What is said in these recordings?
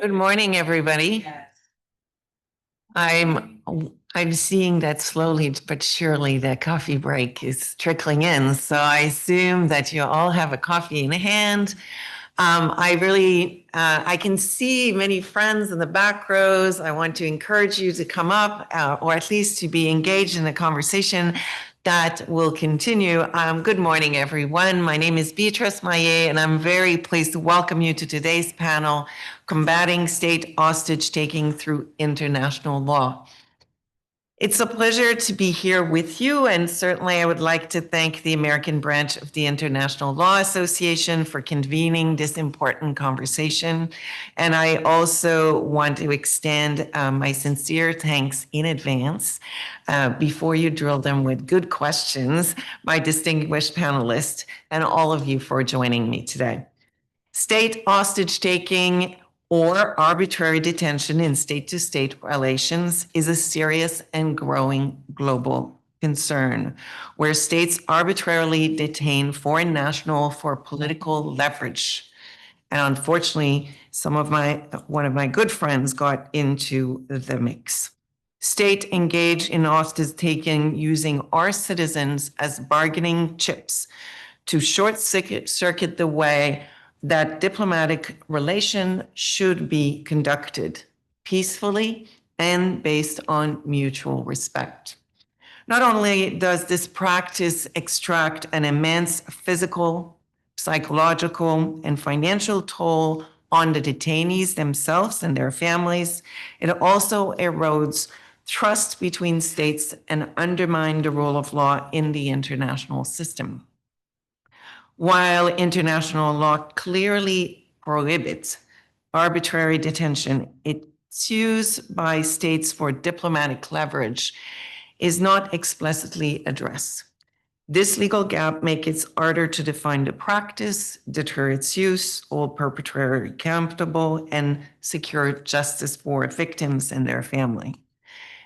Good morning, everybody. I'm seeing that slowly but surely the coffee break is trickling in. So I assume that you all have a coffee in hand. I can see many friends in the back rows. I want to encourage you to come up or at least to be engaged in the conversation that will continue. Good morning, everyone. My name is Beatrice Maillet, and I'm very pleased to welcome you to today's panel, Combating State Hostage Taking Through International Law. It's a pleasure to be here with you, and certainly I would like to thank the American branch of the International Law Association for convening this important conversation. And I also want to extend my sincere thanks in advance before you drill them with good questions, my distinguished panelists, and all of you for joining me today. State hostage taking or arbitrary detention in state-to-state relations is a serious and growing global concern, where states arbitrarily detain foreign nationals for political leverage. And unfortunately, one of my good friends got into the mix. State engaged in hostage taking using our citizens as bargaining chips to short-circuit the way that diplomatic relation should be conducted peacefully and based on mutual respect. Not only does this practice extract an immense physical, psychological, and financial toll on the detainees themselves and their families, it also erodes trust between states and undermines the rule of law in the international system. While international law clearly prohibits arbitrary detention, its use by states for diplomatic leverage is not explicitly addressed. This legal gap makes it harder to define the practice, deter its use, hold perpetrators accountable, and secure justice for victims and their family.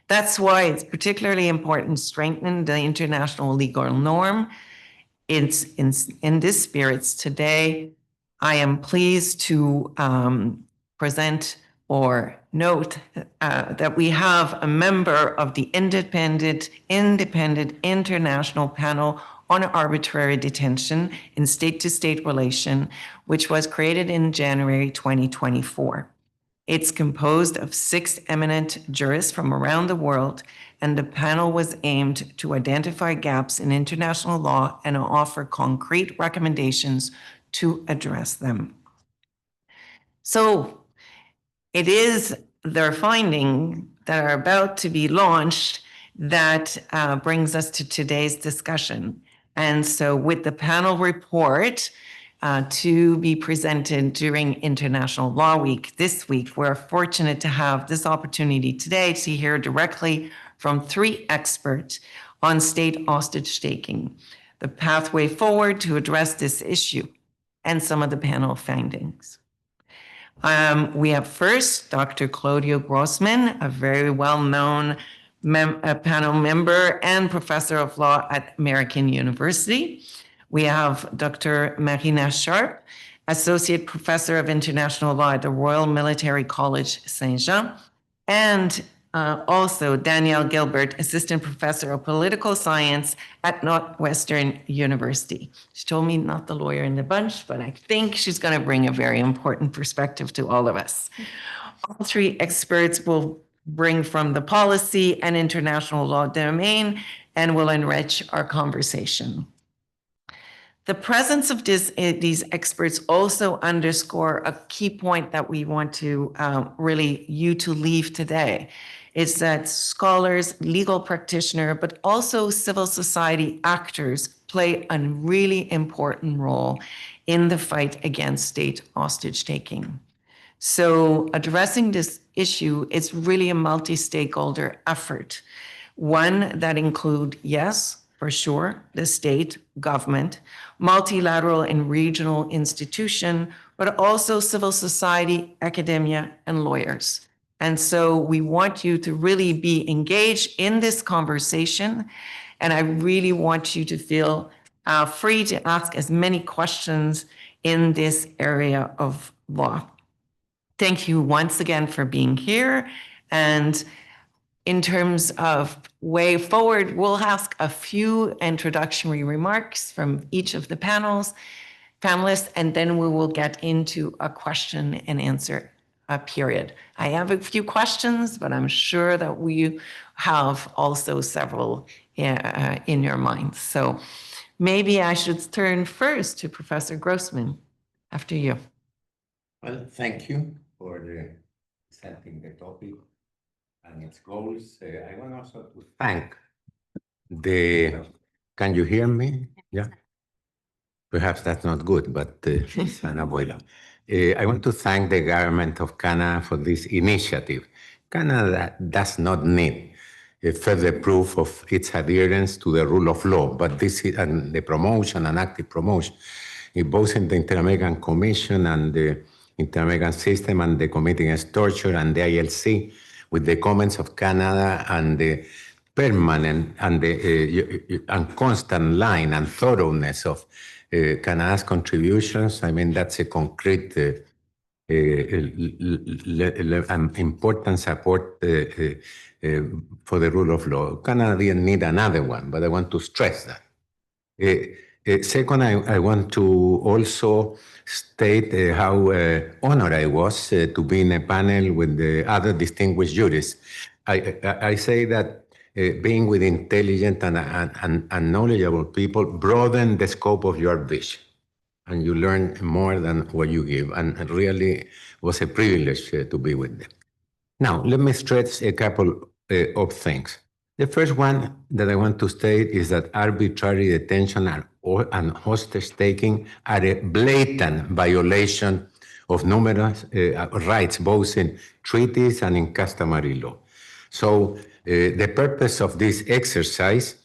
That's why it's particularly important to strengthen the international legal norm. It's in this spirit today, I am pleased to present or note that we have a member of the independent international panel on arbitrary detention in state-to-state relation, which was created in January 2024. It's composed of 6 eminent jurists from around the world, and the panel was aimed to identify gaps in international law and offer concrete recommendations to address them. So it is their finding that are about to be launched that brings us to today's discussion. And so with the panel report to be presented during International Law Week this week, we're fortunate to have this opportunity today to hear directly from 3 experts on state hostage taking, the pathway forward to address this issue, and some of the panel findings. We have first Dr. Claudio Grossman, a very well-known panel member and professor of law at American University. We have Dr. Marina Sharp, associate professor of international law at the Royal Military College Saint-Jean, and also Danielle Gilbert, assistant professor of political science at Northwestern University. She told me not the lawyer in the bunch, but I think she's going to bring a very important perspective to all of us. All 3 experts will bring from the policy and international law domain and will enrich our conversation. The presence of these experts also underscore a key point that we want to you to leave today. It's that scholars, legal practitioners, but also civil society actors play a really important role in the fight against state hostage taking. So addressing this issue is really a multi-stakeholder effort. One that includes, yes, for sure, the state, government, multilateral and regional institution, but also civil society, academia, and lawyers. And so we want you to really be engaged in this conversation. And I really want you to feel free to ask as many questions in this area of law. Thank you once again for being here. And in terms of way forward, we'll ask a few introductory remarks from each of the panelists, and then we will get into a question and answer period. I have a few questions, but I'm sure that we have also several in your minds. So maybe I should turn first to Professor Grossman. After you. Well, thank you for presenting the topic and its goals. I want also to thank can you hear me? Yeah. Perhaps that's not good, but it's unavoidable. I want to thank the government of Canada for this initiative. Canada does not need further proof of its adherence to the rule of law, but this is and the promotion and active promotion, both in the Inter-American Commission and the Inter-American System and the Committee Against Torture and the ILC, with the comments of Canada and the permanent and the and constant line and thoroughness of Canada's contributions. I mean, that's a concrete important support for the rule of law. Canada didn't need another one, but I want to stress that. Second, I want to also state how honored I was to be in a panel with the other distinguished jurists. I say that being with intelligent and knowledgeable people broaden the scope of your vision, and you learn more than what you give. And it really was a privilege to be with them. Now, let me stress a couple of things. The first one that I want to state is that arbitrary detention and hostage taking are a blatant violation of numerous rights, both in treaties and in customary law. So the purpose of this exercise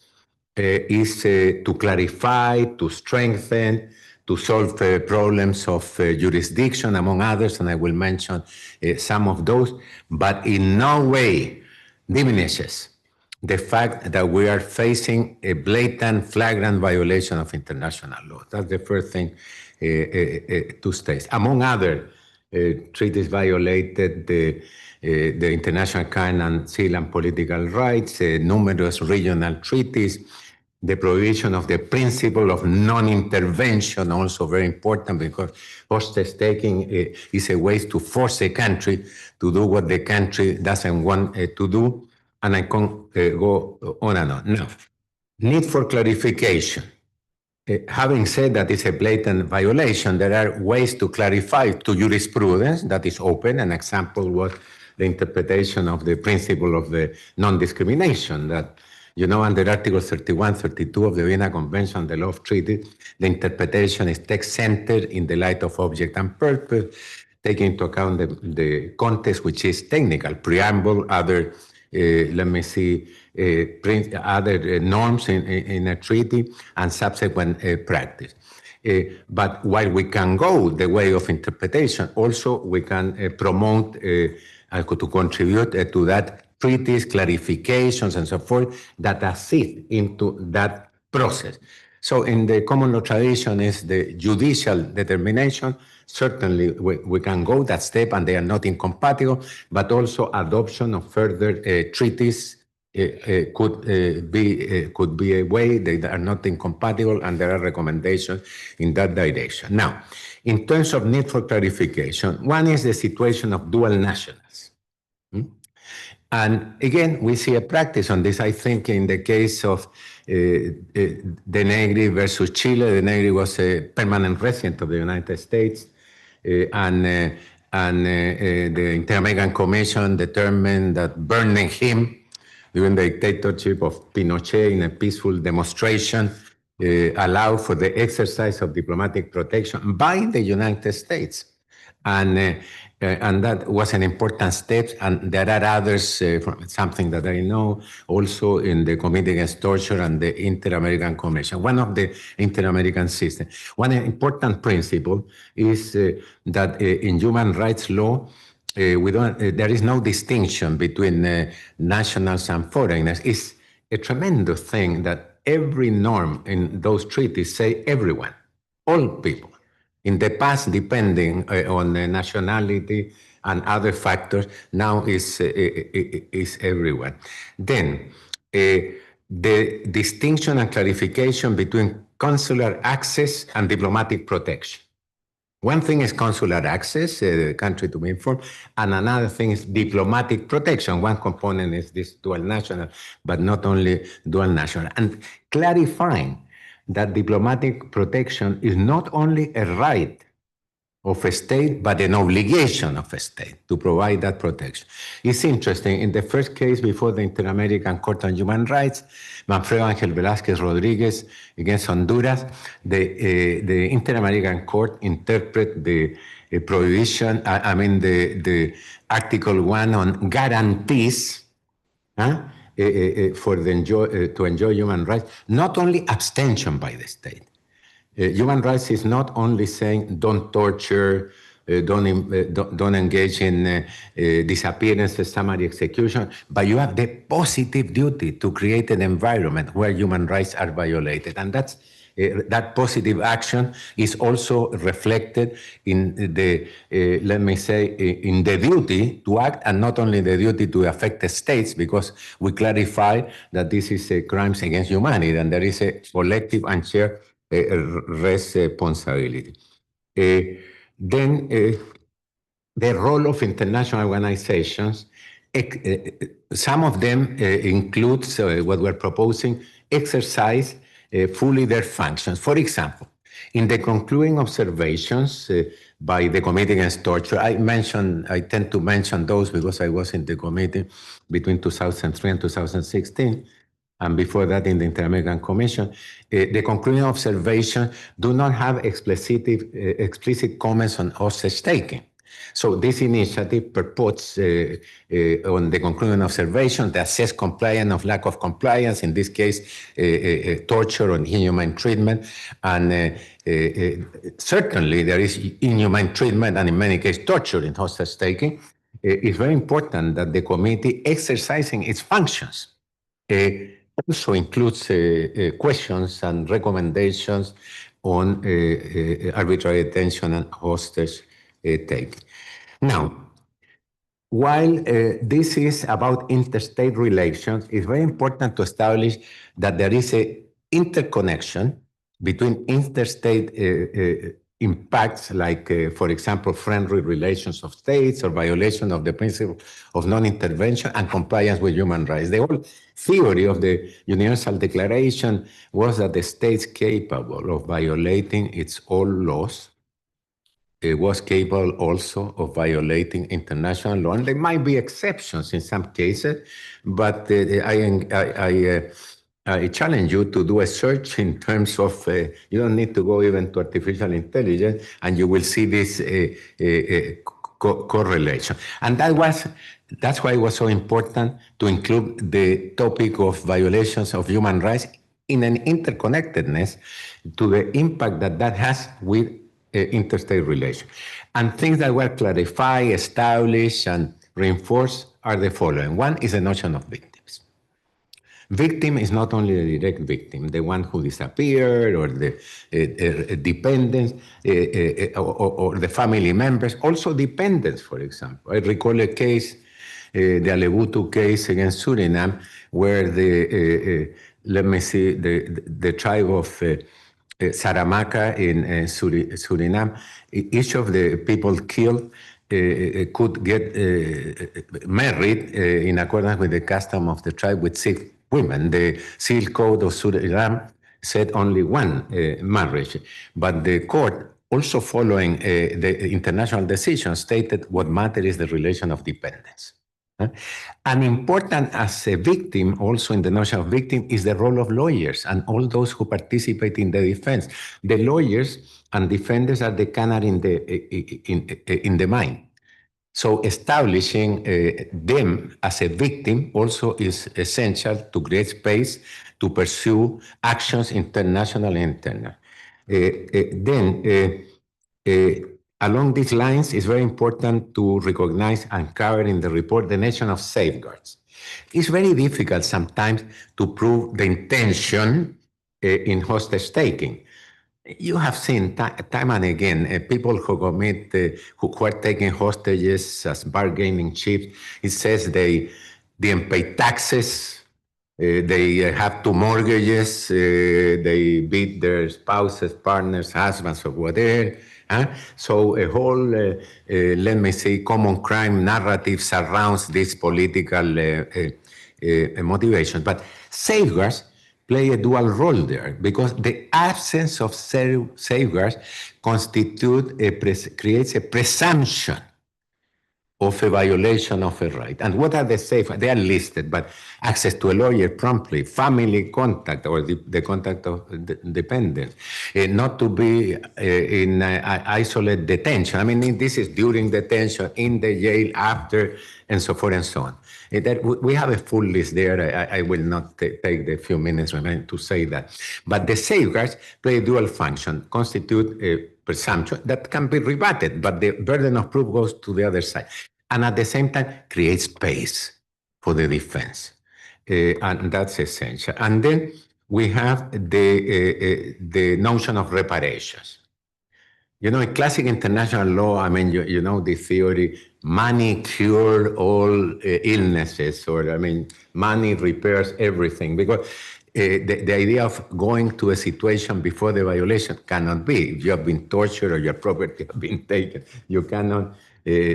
is to clarify, to strengthen, to solve problems of jurisdiction, among others, and I will mention some of those, but in no way diminishes the fact that we are facing a blatant, flagrant violation of international law. That's the first thing to state. Among other treaties violated, the International Canon Civil and Political Rights, numerous regional treaties, the provision of the principle of non-intervention, also very important because hostage taking is a way to force a country to do what the country doesn't want to do. And I can go on and on. Now, need for clarification. Having said that it's a blatant violation, there are ways to clarify to jurisprudence that is open. An example was the interpretation of the principle of the non-discrimination that, you know, under Article 31, 32 of the Vienna Convention, the law of treaty, the interpretation is text-centered in the light of object and purpose, taking into account the context, which is technical, preamble, other other norms in a treaty and subsequent practice. But while we can go the way of interpretation, also we can promote to contribute to that treaties, clarifications, and so forth that assist into that process. So in the common law tradition is the judicial determination. Certainly we can go that step and they are not incompatible, but also adoption of further treaties could be a way. They are not incompatible and there are recommendations in that direction. Now, in terms of need for clarification, one is the situation of dual nationals. And again, we see a practice on this. I think in the case of De Negri versus Chile, De Negri was a permanent resident of the United States, and the Inter-American Commission determined that burning him during the dictatorship of Pinochet in a peaceful demonstration allowed for the exercise of diplomatic protection by the United States. And that was an important step, and there are others, something that I know, also in the Committee Against Torture and the Inter-American Commission, one of the Inter-American system. One important principle is that in human rights law, there is no distinction between nationals and foreigners. It's a tremendous thing that every norm in those treaties say everyone, all people. In the past, depending on the nationality and other factors, now is everyone. Then, the distinction and clarification between consular access and diplomatic protection. One thing is consular access, the country to be informed, and another thing is diplomatic protection. One component is this dual national, but not only dual national. And clarifying that diplomatic protection is not only a right of a state, but an obligation of a state to provide that protection. It's interesting, in the first case before the Inter-American Court on Human Rights, Manfredo Ángel Velázquez Rodríguez against Honduras, the Inter-American Court interpret the prohibition, the Article 1 on guarantees for to enjoy human rights, not only abstention by the state. Human rights is not only saying don't torture, don't engage in disappearances, summary execution, but you have the positive duty to create an environment where human rights are violated. And that's that positive action is also reflected in the, let me say, in the duty to act, and not only the duty to affect the states, because we clarify that this is crimes against humanity, and there is a collective and shared responsibility. Then the role of international organizations, some of them includes what we're proposing, exercise fully their functions. For example, in the concluding observations by the Committee Against Torture, I tend to mention those because I was in the committee between 2003 and 2016, and before that in the Inter-American Commission. The concluding observations do not have explicit comments on hostage taking. So this initiative purports on the concluding observation to assess compliance of lack of compliance, in this case, torture or inhumane treatment. And certainly there is inhumane treatment and in many cases torture in hostage taking. It's very important that the committee exercising its functions also includes questions and recommendations on arbitrary detention and hostage taking. Now, while this is about interstate relations, it's very important to establish that there is an interconnection between interstate impacts, like, for example, friendly relations of states or violation of the principle of non-intervention and compliance with human rights. The whole theory of the Universal Declaration was that the states capable of violating its own laws was capable also of violating international law. And there might be exceptions in some cases, but I challenge you to do a search in terms of, you don't need to go even to artificial intelligence, and you will see this correlation. And that's why it was so important to include the topic of violations of human rights in an interconnectedness to the impact that has with interstate relations. And things that were clarified, established, and reinforced are the following. One is the notion of victims. Victim is not only the direct victim, the one who disappeared, or the dependents, or the family members, also dependents, for example. I recall a case, the Alebutu case against Suriname, where the tribe of Saramaka in Suriname, each of the people killed could get married in accordance with the custom of the tribe with 6 women. The civil code of Suriname said only one marriage, but the court, also following the international decision, stated what matters is the relation of dependence. And important as a victim, also in the notion of victim, is the role of lawyers and all those who participate in the defense. The lawyers and defenders are the canary in the mine. So establishing them as a victim also is essential to create space to pursue actions international and internal. Along these lines, it's very important to recognize and cover in the report the notion of safeguards. It's very difficult sometimes to prove the intention in hostage taking. You have seen time and again people who commit, who are taking hostages as bargaining chips. It says they didn't pay taxes, they have two mortgages, they beat their spouses, partners, husbands, or whatever. So a whole, let me say, common crime narrative surrounds this political motivation. But safeguards play a dual role there because the absence of safeguards creates a presumption of a violation of a right. And what are the safeguards? They are listed, but access to a lawyer promptly, family contact or the contact of dependents, not to be in isolated detention. I mean, this is during detention, in the jail, after, and so forth and so on. That we have a full list there. I will not take the few minutes remaining to say that. But the safeguards play a dual function, constitute a presumption that can be rebutted, but the burden of proof goes to the other side. And at the same time, create space for the defense. And that's essential. And then we have the notion of reparations. You know, in classic international law, I mean, you know the theory, money cures all illnesses, or I mean, money repairs everything. Because the idea of going to a situation before the violation cannot be. If you have been tortured or your property has been taken, you cannot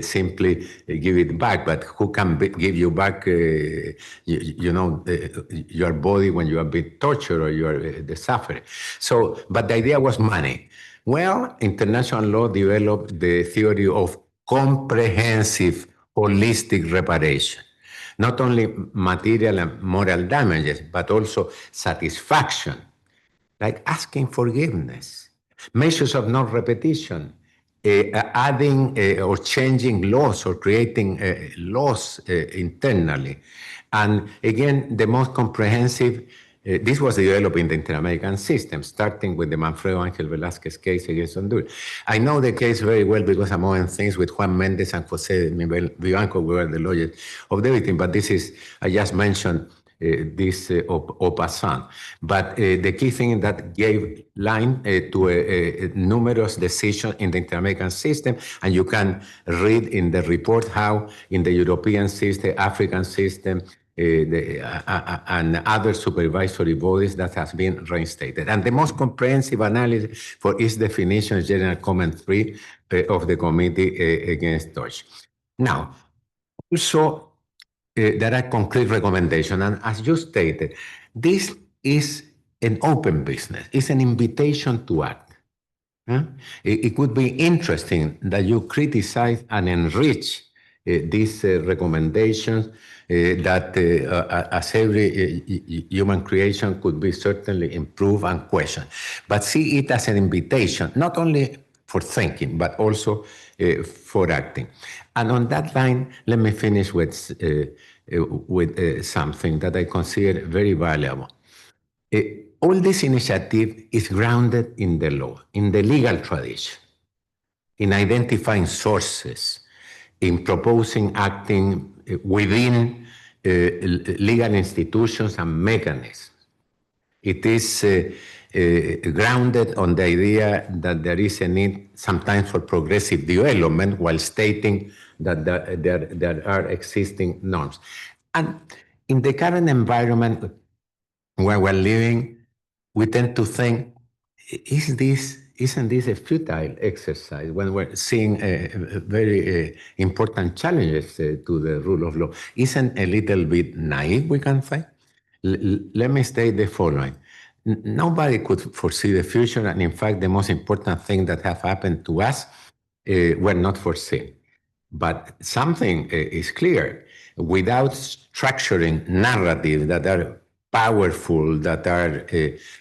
simply give it back. But who can give you back, you know, your body when you have been tortured or you are the sufferer? So, but the idea was money. Well, international law developed the theory of comprehensive, holistic reparation. Not only material and moral damages, but also satisfaction, like asking forgiveness, measures of non-repetition, adding or changing laws or creating laws internally. And again, the most comprehensive, this was developed in the Inter-American system, starting with the Manfredo Angel Velázquez case against Honduras. I know the case very well because among other things with Juan Mendez and Jose Miguel Vivanco, we were the lawyers of the victim, but this is, I just mentioned this au passant. But the key thing that gave line to numerous decisions in the Inter-American system, and you can read in the report how in the European system, African system, and other supervisory bodies that has been reinstated. And the most comprehensive analysis for its definition is General Comment 3 of the Committee Against Torture. Now, also, there are concrete recommendations. And as you stated, this is an open business. It's an invitation to act. It could be interesting that you criticize and enrich these recommendations that as every human creation could be certainly improved and questioned. But see it as an invitation, not only for thinking, but also for acting. And on that line, let me finish with something that I consider very valuable. All this initiative is grounded in the law, in the legal tradition, in identifying sources, in proposing acting within legal institutions and mechanisms. It is grounded on the idea that there is a need sometimes for progressive development while stating that there are existing norms. And in the current environment where we're living, we tend to think, isn't this a futile exercise when we're seeing very important challenges to the rule of law? Isn't a little bit naive, we can say? Let me state the following. Nobody could foresee the future, and in fact, the most important thing that have happened to us were not foreseen. But something is clear. Without structuring narratives that are powerful, that are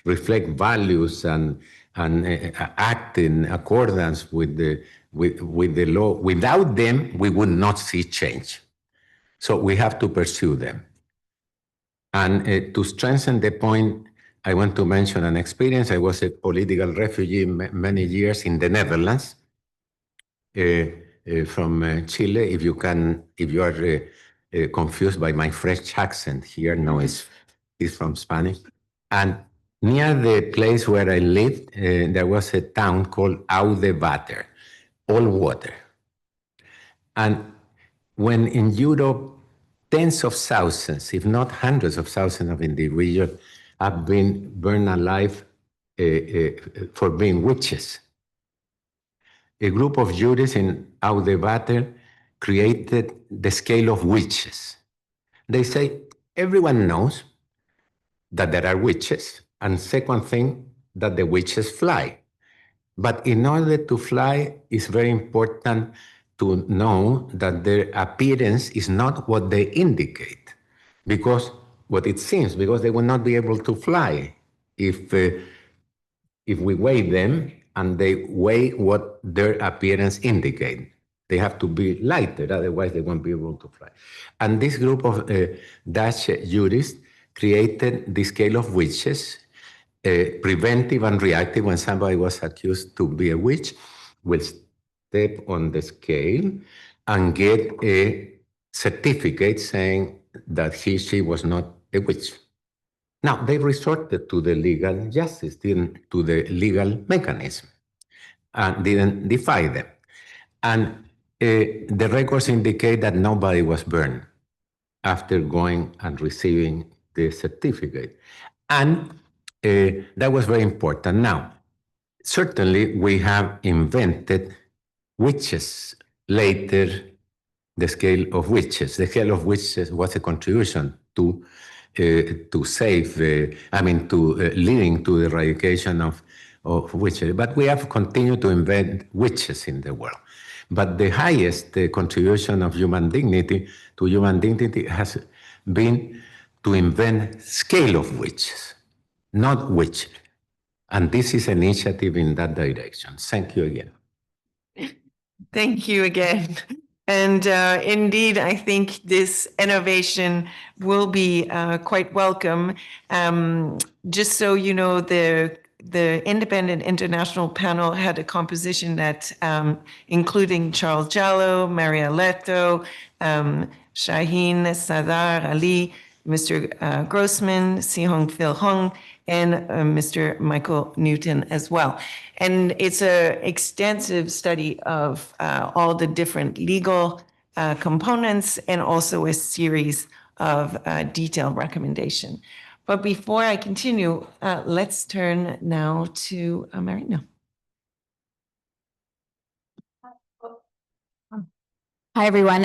reflect values and act in accordance with the law, without them, we would not see change. So we have to pursue them. And to strengthen the point, I want to mention an experience. I was a political refugee many years in the Netherlands. from Chile. If you are confused by my French accent here, no, it's from Spanish. And near the place where I lived, there was a town called Audewater, all water. And when in Europe, tens of thousands, if not hundreds of thousands of individuals have been burned alive for being witches. A group of jurists in Audewater created the scale of witches. They say everyone knows that there are witches, and second thing, that the witches fly. But in order to fly, it's very important to know that their appearance is not what they indicate, because what it seems, because they will not be able to fly if we weigh them and they weigh what their appearance indicate. They have to be lighter, otherwise they won't be able to fly. And this group of Dutch jurists created the scale of witches, preventive and reactive. When somebody was accused to be a witch, will step on the scale and get a certificate saying that she was not a witch. Now, they resorted to the legal justice, to the legal mechanism, and didn't defy them. And the records indicate that nobody was burned after going and receiving the certificate. And that was very important. Now, certainly we have invented witches later, the scale of witches. The scale of witches was a contribution to save, leading to the eradication of witches. But we have continued to invent witches in the world. But the highest contribution of human dignity to human dignity has been to invent scale of witches, not witches. And this is an initiative in that direction. Thank you again. Thank you again. And indeed, I think this innovation will be quite welcome. Just so you know, the independent international panel had a composition that including Charles Jallo, Maria Leto, Shaheen Sadar Ali, Mr. Grossman, Sihong Phil Hong, and Mr. Michael Newton as well. And it's an extensive study of all the different legal components and also a series of detailed recommendation. But before I continue, let's turn now to Marina. Hi, everyone.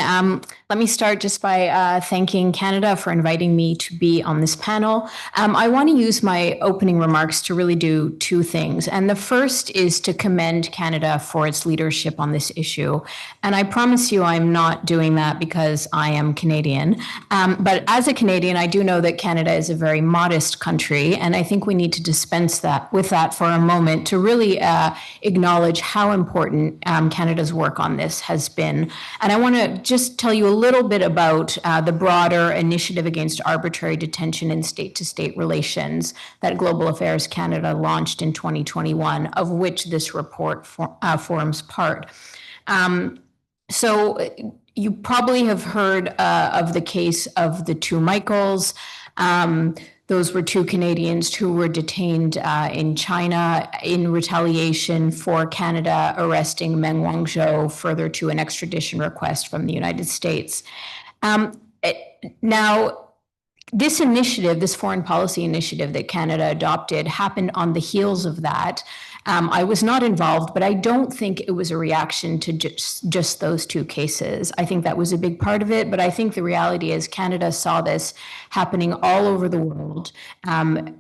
Let me start just by thanking Canada for inviting me to be on this panel. I want to use my opening remarks to really do two things. And the first is to commend Canada for its leadership on this issue. And I promise you I'm not doing that because I am Canadian. But as a Canadian, I do know that Canada is a very modest country. And I think we need to dispense with that for a moment to really acknowledge how important Canada's work on this has been. And I want to just tell you a little bit about the broader initiative against arbitrary detention in state-to-state relations that Global Affairs Canada launched in 2021, of which this report forms part. So you probably have heard of the case of the two Michaels. Those were two Canadians who were detained in China in retaliation for Canada arresting Meng Wanzhou further to an extradition request from the United States. Now, this initiative, this foreign policy initiative that Canada adopted, happened on the heels of that. I was not involved, but I don't think it was a reaction to just those two cases. I think that was a big part of it, but I think the reality is Canada saw this happening all over the world.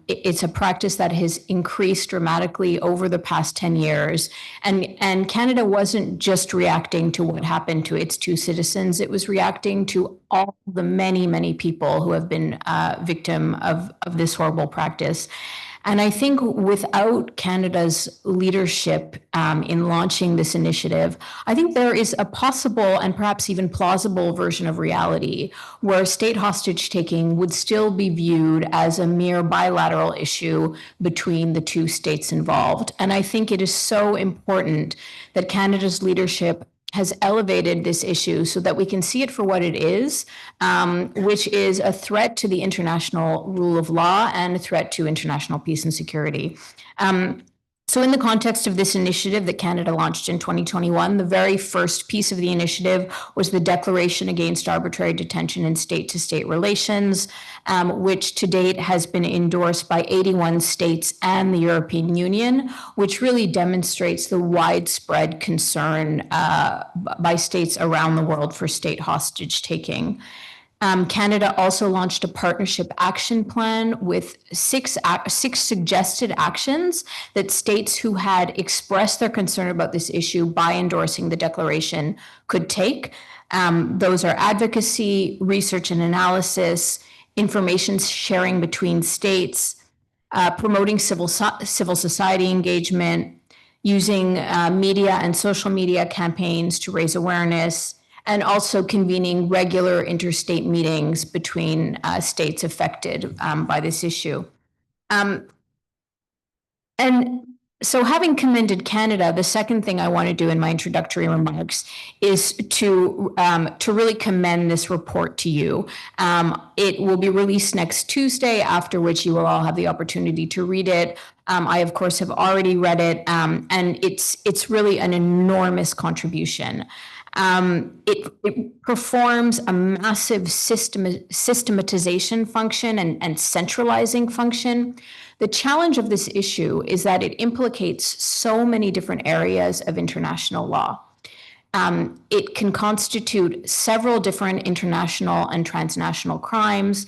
It's a practice that has increased dramatically over the past 10 years. And Canada wasn't just reacting to what happened to its two citizens, it was reacting to all the many, many people who have been victim of this horrible practice. And I think without Canada's leadership in launching this initiative, I think there is a possible and perhaps even plausible version of reality where state hostage taking would still be viewed as a mere bilateral issue between the two states involved. And I think it is so important that Canada's leadership has elevated this issue so that we can see it for what it is, which is a threat to the international rule of law and a threat to international peace and security. So in the context of this initiative that Canada launched in 2021, the very first piece of the initiative was the Declaration Against Arbitrary Detention in State-to-State Relations, which to date has been endorsed by 81 states and the European Union, which really demonstrates the widespread concern by states around the world for state hostage taking. Canada also launched a partnership action plan with six suggested actions that states who had expressed their concern about this issue by endorsing the declaration could take. Those are advocacy, research and analysis, information sharing between states, promoting civil society engagement, using media and social media campaigns to raise awareness, and also convening regular interstate meetings between states affected by this issue. And so having commended Canada, the second thing I want to do in my introductory remarks is to really commend this report to you. It will be released next Tuesday, after which you will all have the opportunity to read it. I, of course, have already read it, and it's really an enormous contribution. It performs a massive systematization function and centralizing function. The challenge of this issue is that it implicates so many different areas of international law. It can constitute several different international and transnational crimes,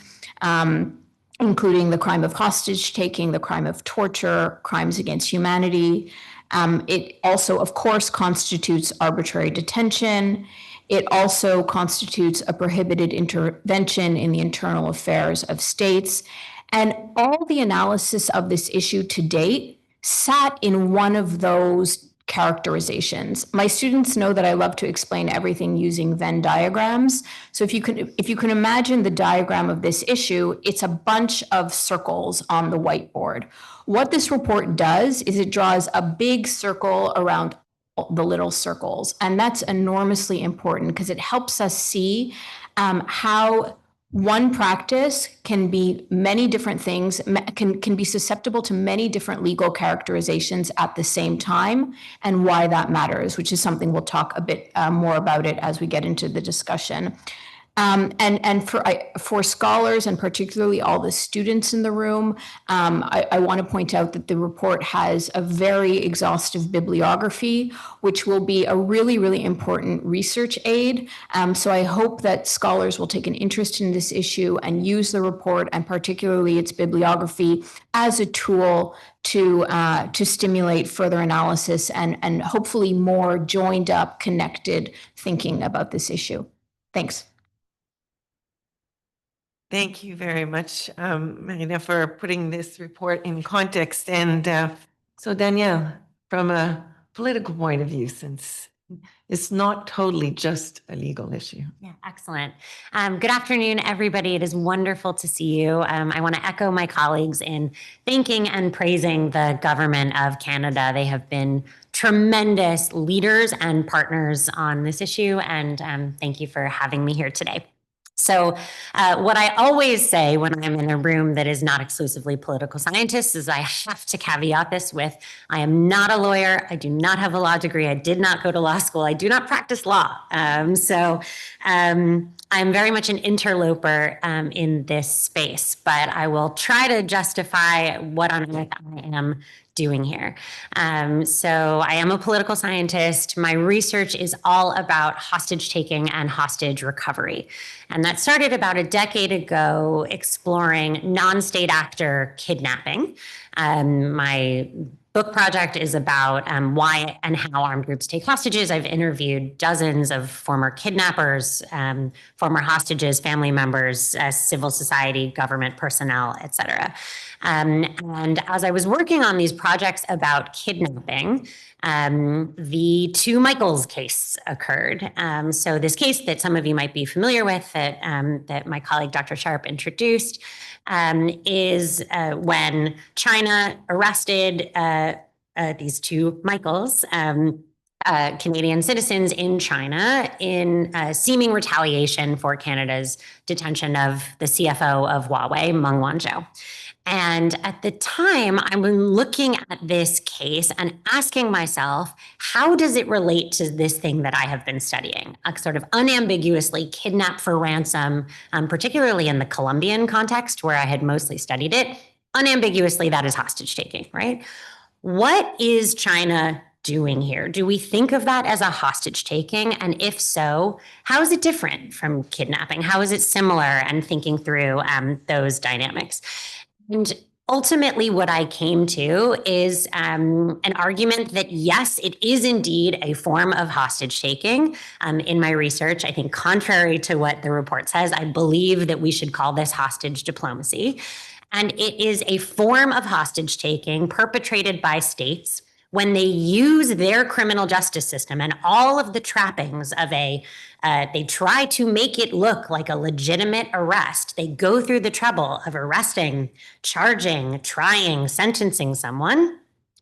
including the crime of hostage taking, the crime of torture, crimes against humanity. It also, of course, constitutes arbitrary detention. It also constitutes a prohibited intervention in the internal affairs of states. And all the analysis of this issue to date sat in one of those characterizations. My students know that I love to explain everything using Venn diagrams. So if you can imagine the diagram of this issue, it's a bunch of circles on the whiteboard. What this report does is it draws a big circle around the little circles. And that's enormously important because it helps us see how one practice can be many different things, can be susceptible to many different legal characterizations at the same time, and why that matters, which is something we'll talk a bit more about it as we get into the discussion. And for scholars, and particularly all the students in the room, I want to point out that the report has a very exhaustive bibliography, which will be a really, really important research aid. So I hope that scholars will take an interest in this issue and use the report, and particularly its bibliography, as a tool to stimulate further analysis and hopefully more joined up, connected thinking about this issue. Thanks. Thank you very much, Magna, for putting this report in context. And so, Danielle, from a political point of view, since it's not totally just a legal issue. Yeah, excellent. Good afternoon, everybody. It is wonderful to see you. I want to echo my colleagues in thanking and praising the government of Canada. They have been tremendous leaders and partners on this issue, and thank you for having me here today. So what I always say when I'm in a room that is not exclusively political scientists is I have to caveat this with, I am not a lawyer. I do not have a law degree. I did not go to law school. I do not practice law. So I'm very much an interloper in this space, but I will try to justify what on earth I am doing here. So I am a political scientist. My research is all about hostage taking and hostage recovery. And that started about a decade ago, exploring non-state actor kidnapping. My book project is about why and how armed groups take hostages. I've interviewed dozens of former kidnappers, former hostages, family members, civil society, government personnel, et cetera. And as I was working on these projects about kidnapping, the Two Michaels case occurred. So this case that some of you might be familiar with, that my colleague Dr. Sharp introduced, is when China arrested these two Michaels Canadian citizens in China in seeming retaliation for Canada's detention of the CFO of Huawei, Meng Wanzhou. And at the time, I'm looking at this case and asking myself, how does it relate to this thing that I have been studying? A sort of unambiguously kidnap for ransom, particularly in the Colombian context where I had mostly studied it. Unambiguously, that is hostage taking, right? What is China doing here? Do we think of that as a hostage taking? And if so, how is it different from kidnapping? How is it similar? And thinking through those dynamics. And ultimately, what I came to is an argument that, yes, it is indeed a form of hostage taking. In my research, I think contrary to what the report says, I believe that we should call this hostage diplomacy. And it is a form of hostage taking perpetrated by states when they use their criminal justice system and all of the trappings of they try to make it look like a legitimate arrest. They go through the trouble of arresting, charging, trying, sentencing someone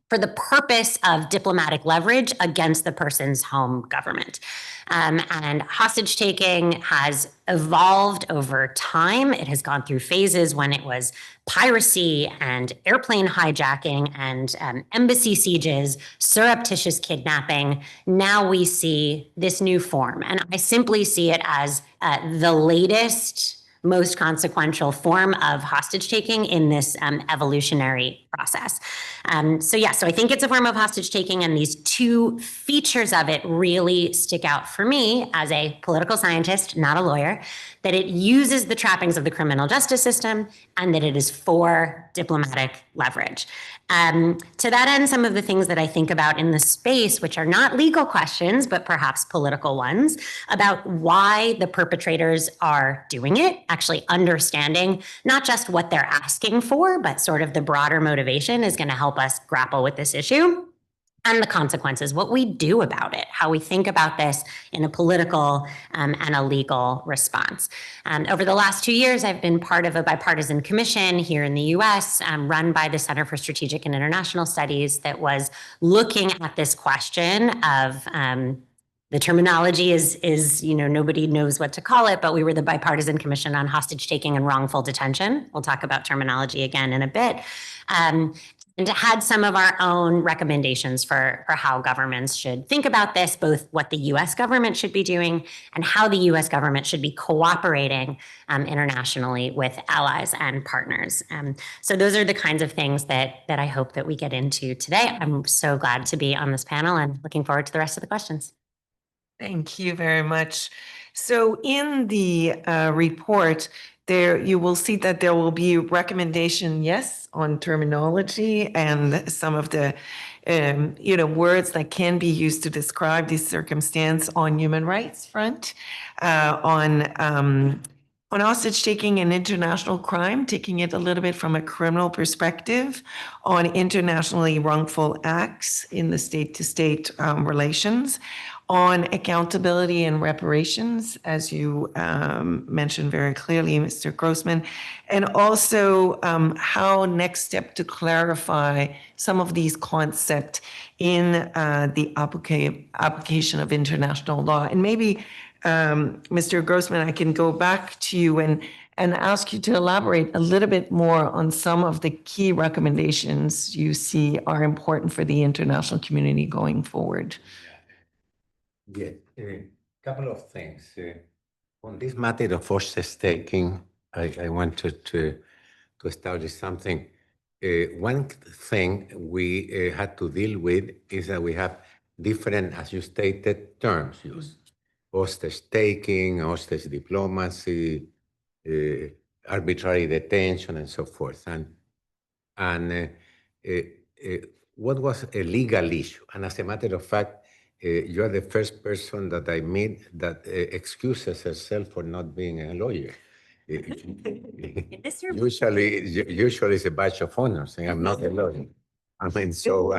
for the purpose of diplomatic leverage against the person's home government. And hostage taking has evolved over time. It has gone through phases when it was piracy and airplane hijacking and embassy sieges, surreptitious kidnapping. Now we see this new form. And I simply see it as the latest, most consequential form of hostage taking in this evolutionary process. So I think it's a form of hostage taking, and these two features of it really stick out for me as a political scientist, not a lawyer, that it uses the trappings of the criminal justice system and that it is for diplomatic leverage. To that end, some of the things that I think about in the space, which are not legal questions, but perhaps political ones, about why the perpetrators are doing it, actually understanding not just what they're asking for, but sort of the broader motivation is going to help us grapple with this issue. And the consequences, what we do about it, how we think about this in a political and a legal response. Over the last 2 years, I've been part of a bipartisan commission here in the US, run by the Center for Strategic and International Studies, that was looking at this question of the terminology is nobody knows what to call it, but we were the bipartisan commission on hostage taking and wrongful detention. We'll talk about terminology again in a bit. And had some of our own recommendations for how governments should think about this, both what the US government should be doing and how the US government should be cooperating internationally with allies and partners. So those are the kinds of things that I hope that we get into today. I'm so glad to be on this panel and looking forward to the rest of the questions. Thank you very much. So in the report, there you will see that there will be recommendation, yes, on terminology and some of the words that can be used to describe this circumstance on human rights front, on hostage taking and international crime, taking it a little bit from a criminal perspective, on internationally wrongful acts in the state-to-state relations, on accountability and reparations, as you mentioned very clearly, Mr. Grossman, and also how next step to clarify some of these concepts in the application of international law. And maybe, Mr. Grossman, I can go back to you and ask you to elaborate a little bit more on some of the key recommendations you see are important for the international community going forward. Yeah, a couple of things. On this matter of hostage taking, I wanted to establish something. One thing we had to deal with is that we have different, as you stated, terms used. Hostage taking, hostage diplomacy, arbitrary detention, and so forth. And what was a legal issue? And as a matter of fact, you are the first person that I meet that excuses herself for not being a lawyer. Usually it's a badge of honor saying I'm not a lawyer. I mean, so,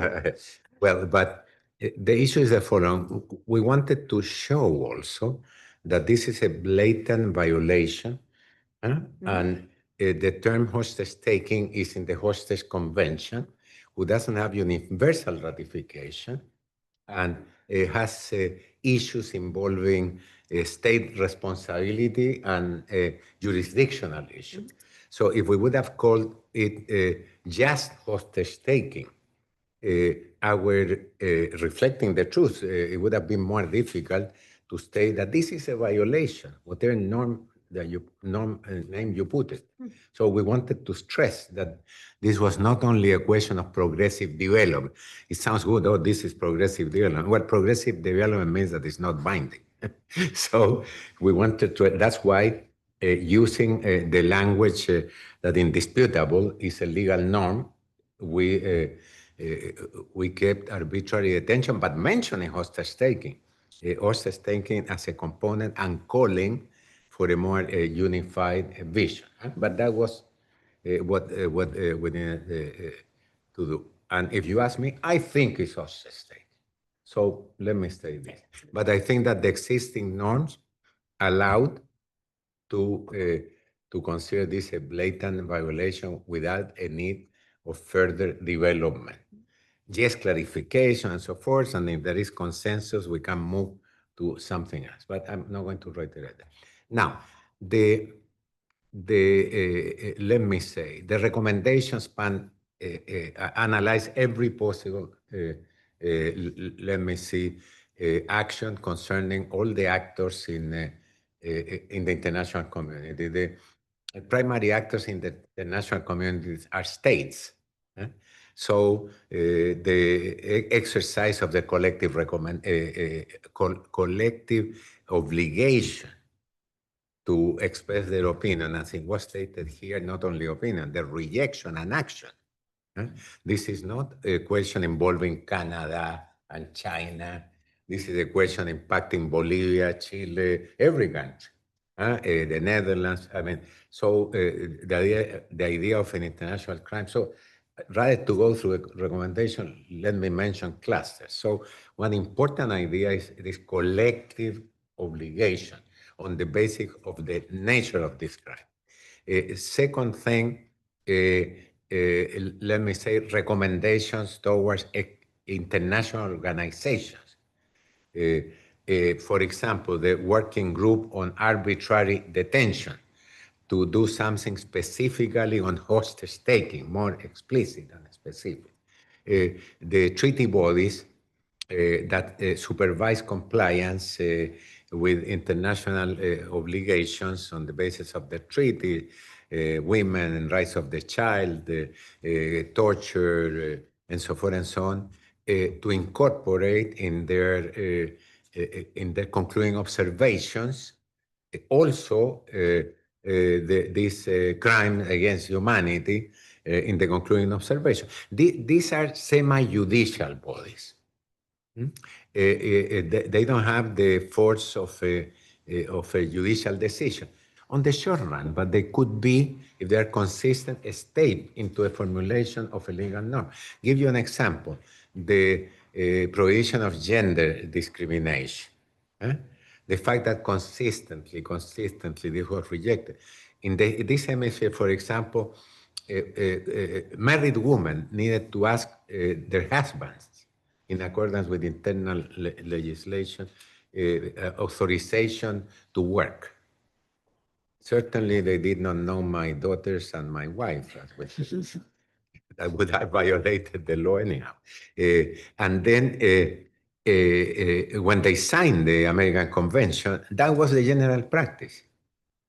but the issue is the following. We wanted to show also that this is a blatant violation, and the term hostage taking is in the hostage convention, who doesn't have universal ratification. And has issues involving state responsibility and jurisdictional issues. So if we would have called it just hostage taking, reflecting the truth, it would have been more difficult to state that this is a violation, whatever name you put it. So we wanted to stress that this was not only a question of progressive development. It sounds good, oh, this is progressive development. Well, progressive development means that it's not binding. So we wanted to, that's why using the language that indisputable is a legal norm, we kept arbitrary detention, but mentioning hostage taking as a component and calling for a more unified vision. But that was what we needed to do. And if you ask me, I think it's hostage taking. So let me say this. But I think that the existing norms allowed to consider this a blatant violation without a need of further development. Just clarification and so forth, and if there is consensus, we can move to something else. But I'm not going to reiterate that. Now, let me say, the recommendations analyze every possible, let me see, action concerning all the actors in the international community. The primary actors in the international communities are states. So the exercise of the collective collective obligation to express their opinion, as it was stated here, not only opinion, the rejection and action. This is not a question involving Canada and China. This is a question impacting Bolivia, Chile, every country, the Netherlands. I mean, so the idea of an international crime. So rather to go through a recommendation, let me mention clusters. So one important idea is this collective obligation on the basis of the nature of this crime. Second thing, let me say, recommendations towards international organizations. For example, the working group on arbitrary detention to do something specifically on hostage taking, more explicit and specific. The treaty bodies that supervise compliance with international obligations on the basis of the treaty, women and rights of the child, torture, and so forth and so on, to incorporate in their concluding observations also this crime against humanity in the concluding observation. These are semi-judicial bodies. They don't have the force of a judicial decision on the short run, but they could be, if they are consistent, a step into a formulation of a legal norm. Give you an example, the prohibition of gender discrimination. The fact that consistently this was rejected. In this hemisphere, for example, married women needed to ask their husbands, in accordance with internal legislation, authorization to work. Certainly, they did not know my daughters and my wife. That would have violated the law anyhow. And then when they signed the American Convention, that was the general practice.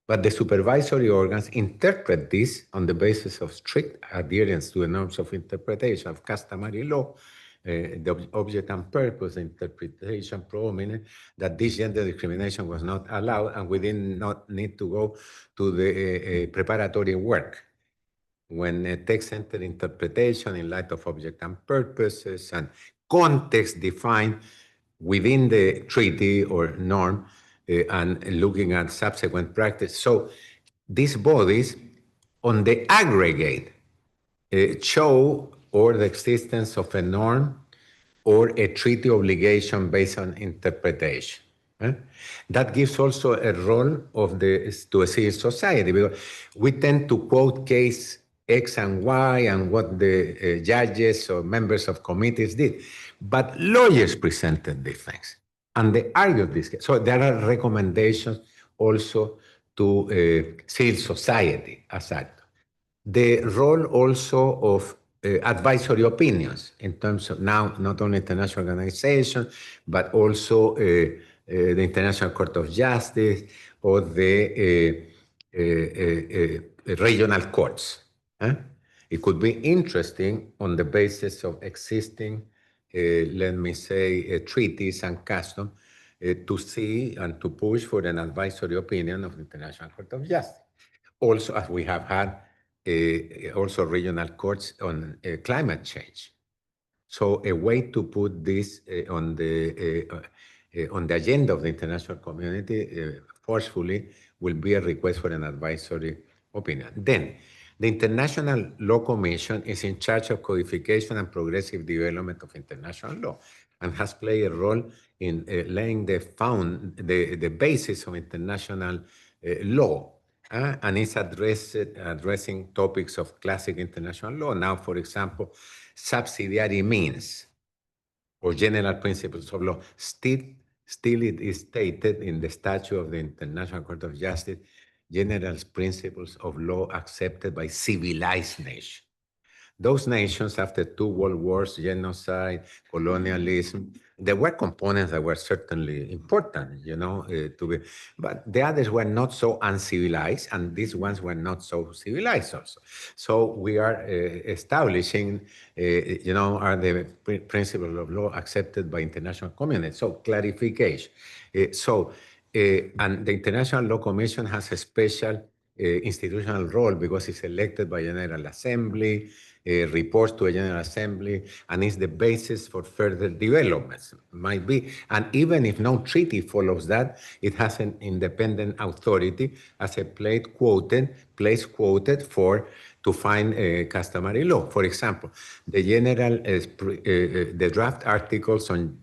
But the supervisory organs interpret this on the basis of strict adherence to the norms of interpretation of customary law, the object and purpose interpretation prominent, that this gender discrimination was not allowed, and we did not need to go to the preparatory work. When text-centered interpretation in light of object and purposes and context defined within the treaty or norm and looking at subsequent practice. So these bodies on the aggregate show or the existence of a norm or a treaty obligation based on interpretation. That gives also a role to a civil society, because we tend to quote case X and Y and what the judges or members of committees did. But lawyers presented these things, and they argued this case. So there are recommendations also to civil society as actors. The role also of advisory opinions in terms of now not only international organizations, but also the International Court of Justice or the regional courts. It could be interesting on the basis of existing, let me say, treaties and customs to see and to push for an advisory opinion of the International Court of Justice. Also, as we have had also regional courts on climate change. So a way to put this on the agenda of the international community forcefully will be a request for an advisory opinion. Then, the International Law Commission is in charge of codification and progressive development of international law and has played a role in laying the basis of international law. And it's addressing topics of classic international law. Now, for example, subsidiary means or general principles of law. Still it is stated in the statute of the International Court of Justice, general principles of law accepted by civilized nations. Those nations, after 2 world wars, genocide, colonialism, there were components that were certainly important, but the others were not so uncivilized, and these ones were not so civilized also. So we are establishing, are the principles of law accepted by international community. So clarification. And the International Law Commission has a special institutional role because it's elected by General Assembly, reports to a General Assembly, and is the basis for further developments, might be. And even if no treaty follows that, it has an independent authority as a place quoted to find customary law. For example, the draft articles on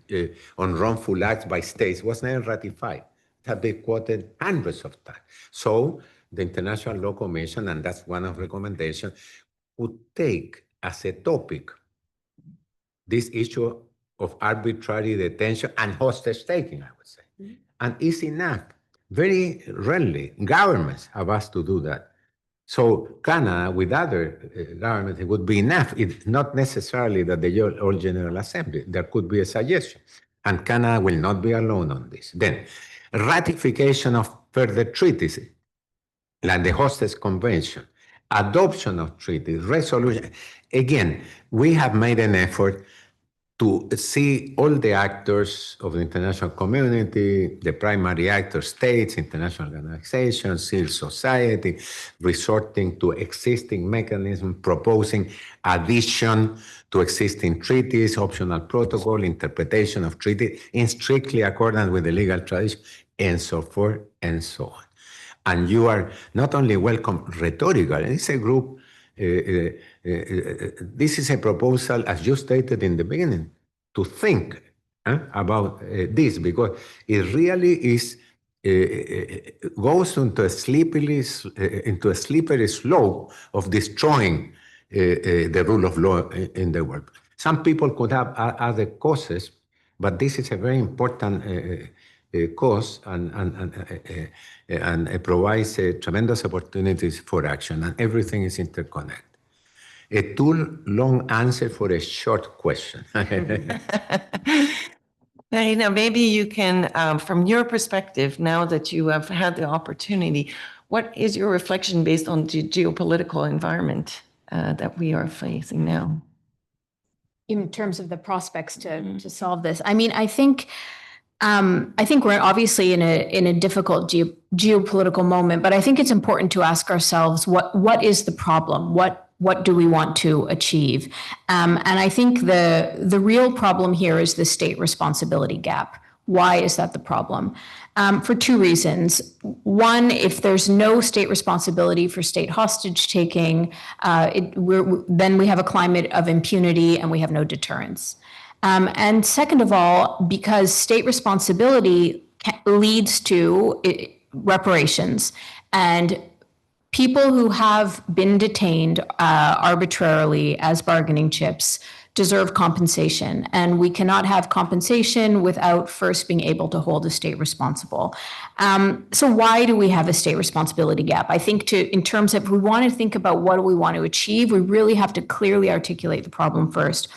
wrongful acts by states was never ratified. It has been quoted hundreds of times. So the International Law Commission, and that's one of the recommendations, would take as a topic this issue of arbitrary detention and hostage taking, I would say. And it's enough. Very rarely, governments have asked to do that. So Canada, with other governments, it would be enough. It's not necessarily that the whole General Assembly. There could be a suggestion. And Canada will not be alone on this. Then, ratification of further treaties, like the Hostage Convention, adoption of treaties, resolution. Again, we have made an effort to see all the actors of the international community, the primary actors, states, international organizations, civil society, resorting to existing mechanisms, proposing addition to existing treaties, optional protocol, interpretation of treaties in strictly accordance with the legal tradition, and so forth and so on. And you are not only welcome rhetorical, it's a group, this is a proposal, as you stated in the beginning, to think about this, because it really is, goes into a slippery slope of destroying the rule of law in the world. Some people could have other causes, but this is a very important cause and it provides tremendous opportunities for action, and everything is interconnected. A too long answer for a short question. Maybe you can, from your perspective, now that you have had the opportunity, what is your reflection based on the geopolitical environment that we are facing now? In terms of the prospects to solve this, I mean, I think we're obviously in a difficult geopolitical moment, but I think it's important to ask ourselves what is the problem? What do we want to achieve? And I think the real problem here is the state responsibility gap. Why is that the problem? For 2 reasons. One, if there's no state responsibility for state hostage taking, then we have a climate of impunity and we have no deterrence. And second of all, because state responsibility leads to reparations, and people who have been detained arbitrarily as bargaining chips deserve compensation, and we cannot have compensation without first being able to hold a state responsible. So why do we have a state responsibility gap? I think in terms of, if we want to think about what do we want to achieve, we really have to clearly articulate the problem first.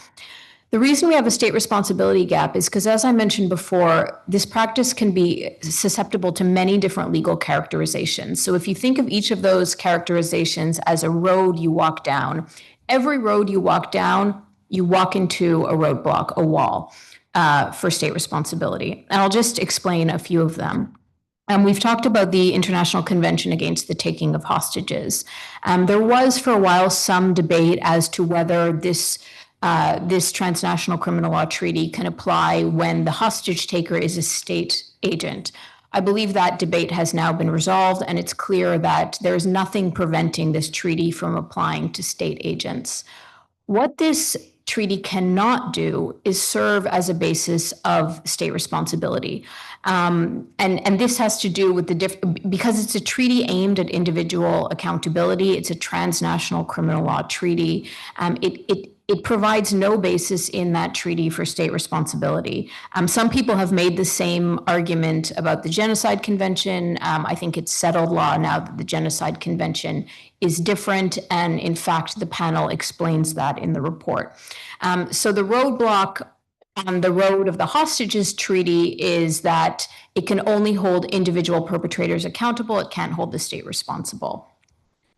The reason we have a state responsibility gap is because, as I mentioned before, this practice can be susceptible to many different legal characterizations. So if you think of each of those characterizations as a road you walk down, every road you walk down, you walk into a roadblock, a wall, for state responsibility. And I'll just explain a few of them. We've talked about the International Convention Against the Taking of Hostages. There was for a while some debate as to whether this transnational criminal law treaty can apply when the hostage taker is a state agent. I believe that debate has now been resolved, and it's clear that there is nothing preventing this treaty from applying to state agents. What this treaty cannot do is serve as a basis of state responsibility. And this has to do with because it's a treaty aimed at individual accountability. It's a transnational criminal law treaty. It provides no basis in that treaty for state responsibility. Some people have made the same argument about the Genocide Convention. I think it's settled law now that the Genocide Convention is different. And in fact, the panel explains that in the report. So the roadblock on the road of the hostages treaty is that it can only hold individual perpetrators accountable. It can't hold the state responsible.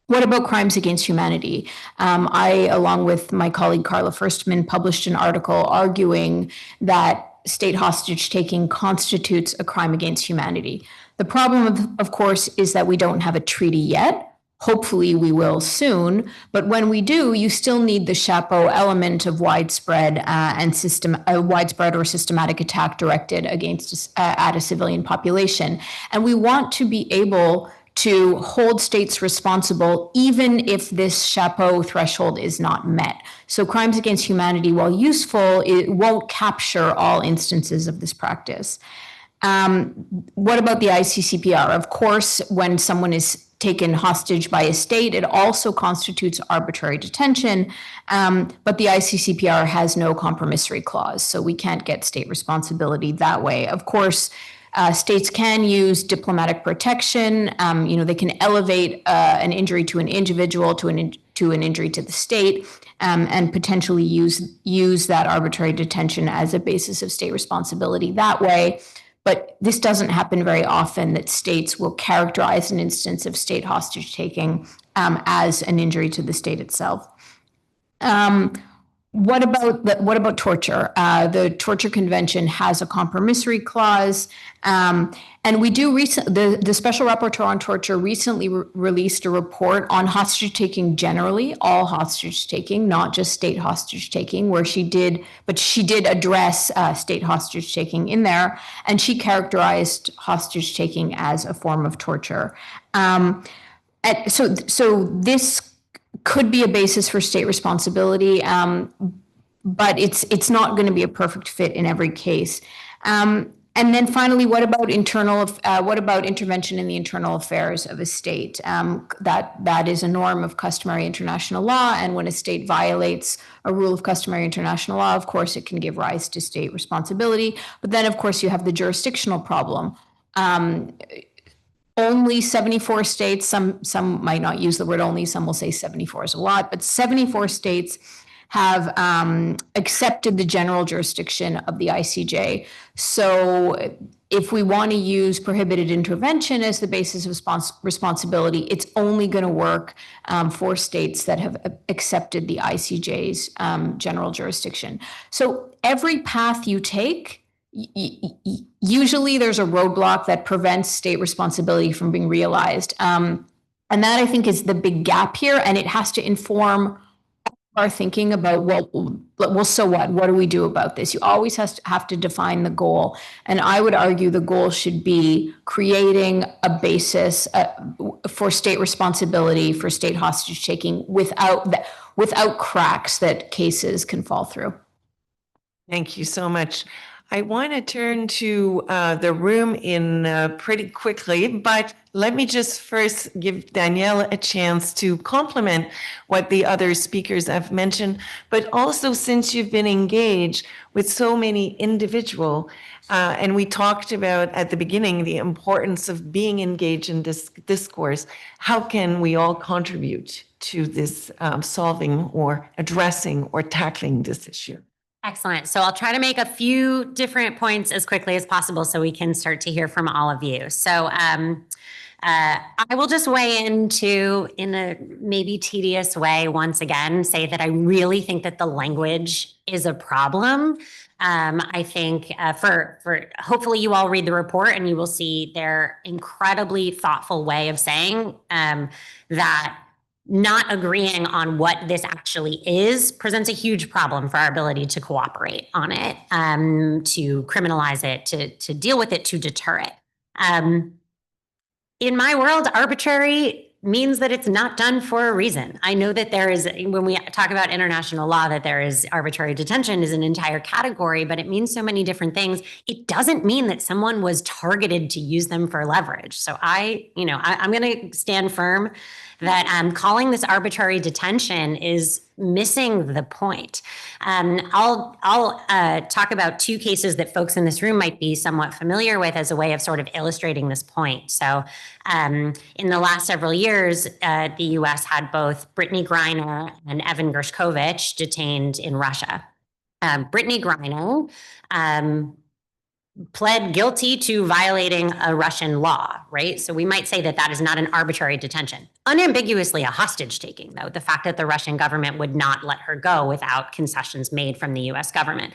What about crimes against humanity? I, along with my colleague Carla Firstman, published an article arguing that state hostage taking constitutes a crime against humanity. The problem, of course, is that we don't have a treaty yet. Hopefully we will soon, but when we do, you still need the chapeau element of widespread widespread or systematic attack directed against at a civilian population. And we want to be able to hold states responsible even if this chapeau threshold is not met. So crimes against humanity, while useful, it won't capture all instances of this practice. What about the ICCPR? Of course, when someone is taken hostage by a state, it also constitutes arbitrary detention, but the ICCPR has no compromissory clause, so we can't get state responsibility that way. Of course, states can use diplomatic protection. They can elevate an injury to an individual to an injury to the state, and potentially use that arbitrary detention as a basis of state responsibility that way. But this doesn't happen very often, that states will characterize an instance of state hostage taking as an injury to the state itself. What about torture? The Torture Convention has a compromissory clause, and we do the Special Rapporteur on Torture recently released a report on hostage taking generally, all hostage taking, not just state hostage taking, where she did address state hostage taking in there, and she characterized hostage taking as a form of torture. So this could be a basis for state responsibility, but it's not going to be a perfect fit in every case. And then finally, what about intervention in the internal affairs of a state? That is a norm of customary international law, and when a state violates a rule of customary international law, of course, it can give rise to state responsibility. But then, of course, you have the jurisdictional problem. Only 74 states, some might not use the word only, some will say 74 is a lot, but 74 states have accepted the general jurisdiction of the ICJ. So if we want to use prohibited intervention as the basis of responsibility, it's only going to work for states that have accepted the ICJ's general jurisdiction. So every path you take, usually there's a roadblock that prevents state responsibility from being realized. And that, I think, is the big gap here. And it has to inform our thinking about, well, so what? What do we do about this? You always have to define the goal. And I would argue the goal should be creating a basis for state responsibility for state hostage taking without cracks that cases can fall through. Thank you so much. I want to turn to the room in pretty quickly, but let me just first give Danielle a chance to compliment what the other speakers have mentioned, but also since you've been engaged with so many individual, and we talked about at the beginning the importance of being engaged in this discourse, how can we all contribute to this solving or addressing or tackling this issue? Excellent. So I'll try to make a few different points as quickly as possible so we can start to hear from all of you. So I will just weigh into, in a maybe tedious way, once again, say that I really think that the language is a problem. I think for hopefully you all read the report and you will see their incredibly thoughtful way of saying that not agreeing on what this actually is presents a huge problem for our ability to cooperate on it, to criminalize it, to deal with it, to deter it. In my world, arbitrary means that it's not done for a reason. I know that there is, when we talk about international law, that there is arbitrary detention is an entire category, but it means so many different things. It doesn't mean that someone was targeted to use them for leverage. So I'm going to stand firm that calling this arbitrary detention is missing the point. I'll talk about two cases that folks in this room might be somewhat familiar with as a way of sort of illustrating this point. So in the last several years, the US had both Brittany Griner and Evan Gershkovich detained in Russia. Brittany Griner pled guilty to violating a Russian law, right? So we might say that that is not an arbitrary detention. Unambiguously a hostage taking, though, the fact that the Russian government would not let her go without concessions made from the US government.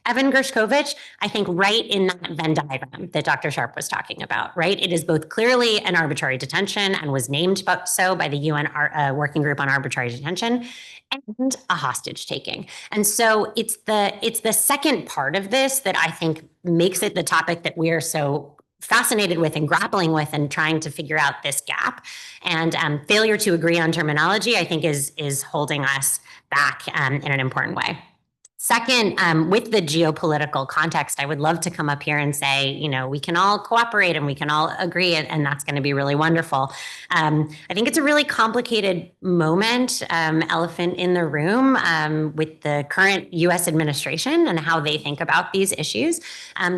Evan Gershkovich, I think right in that Venn diagram that Dr. Sharp was talking about, right? It is both clearly an arbitrary detention and was named so by the UN Working Group on Arbitrary Detention, and a hostage taking. And so it's the second part of this that I think makes it the topic that we are so fascinated with and grappling with and trying to figure out this gap. And failure to agree on terminology, I think, is holding us back in an important way. Second, with the geopolitical context, I would love to come up here and say, we can all cooperate and we can all agree, and that's going to be really wonderful. I think it's a really complicated moment, elephant in the room, with the current US administration and how they think about these issues.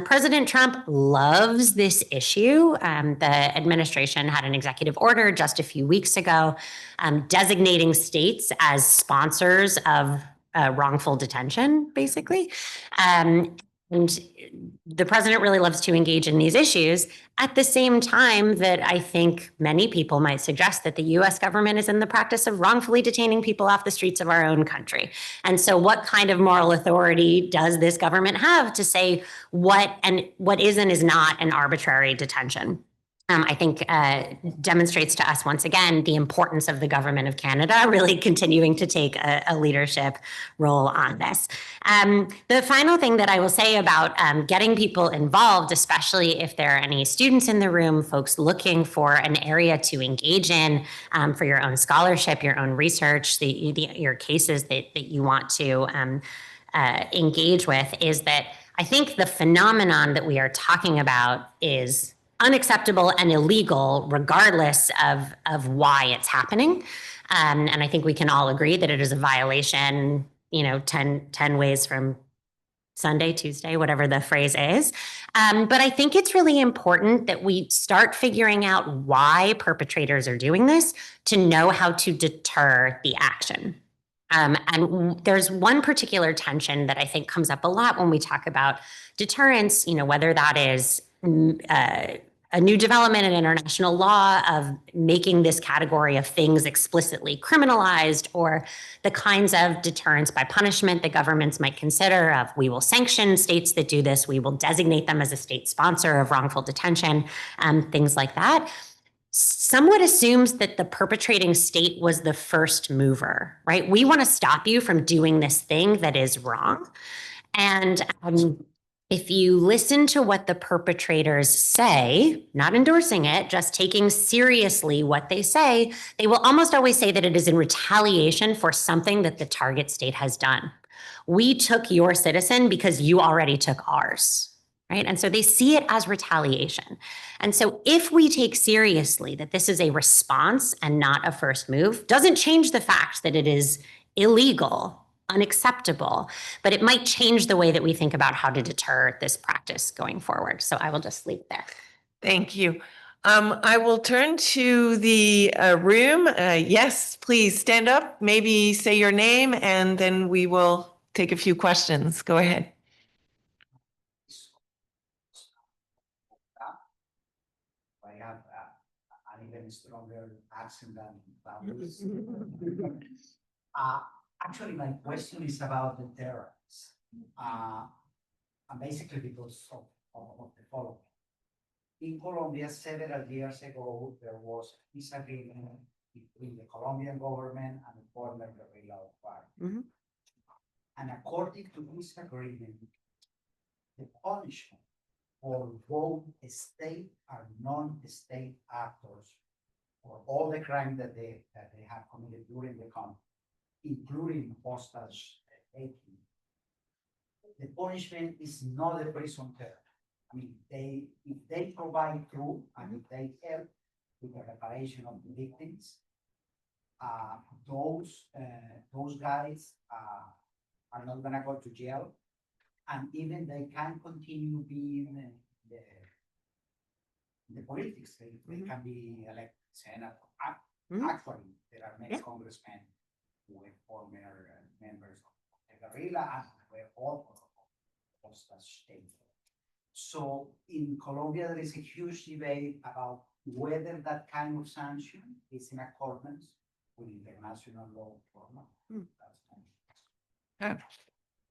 President Trump loves this issue. The administration had an executive order just a few weeks ago designating states as sponsors of wrongful detention, basically. And the president really loves to engage in these issues at the same time that I think many people might suggest that the US government is in the practice of wrongfully detaining people off the streets of our own country. And so what kind of moral authority does this government have to say what is and is not an arbitrary detention? I think demonstrates to us once again the importance of the government of Canada really continuing to take a leadership role on this. The final thing that I will say about getting people involved, especially if there are any students in the room, folks looking for an area to engage in for your own scholarship, your own research, your cases that you want to engage with, is that I think the phenomenon that we are talking about is unacceptable and illegal regardless of why it's happening. And I think we can all agree that it is a violation, 10 ways from Sunday, Tuesday, whatever the phrase is. But I think it's really important that we start figuring out why perpetrators are doing this to know how to deter the action. And there's one particular tension that I think comes up a lot when we talk about deterrence, whether that is a new development in international law of making this category of things explicitly criminalized, or the kinds of deterrence by punishment that governments might consider of, we will sanction states that do this, we will designate them as a state sponsor of wrongful detention, things like that. Somewhat assumes that the perpetrating state was the first mover, right? We want to stop you from doing this thing that is wrong. And if you listen to what the perpetrators say, not endorsing it, just taking seriously what they say, they will almost always say that it is in retaliation for something that the target state has done. we took your citizen because you already took ours. Right. And so they see it as retaliation. And so if we take seriously that this is a response and not a first move, doesn't change the fact that it is illegal, unacceptable, but it might change the way that we think about how to deter this practice going forward. So I will just leave it there. Thank you. I will turn to the room. Yes, please stand up, maybe say your name, and then we will take a few questions. Go ahead. I have an even stronger accent than others. Actually, my question is about the terrorists. And basically because of the following. In Colombia, several years ago, there was a disagreement between the Colombian government and the former guerrilla party. Mhm. And according to this agreement, the punishment for both state and non-state actors for all the crime that they have committed during the conflict, including hostage taking, the punishment is not a prison term. I mean, if they provide truth and if they help with the reparation of the victims, those guys are not gonna go to jail, and even they can continue being the politics. They can be elected senator. Actually, there are many congressmen who were former members of the guerrilla and were all hostage taken. So in Colombia, there is a huge debate about whether that kind of sanction is in accordance with international law or not.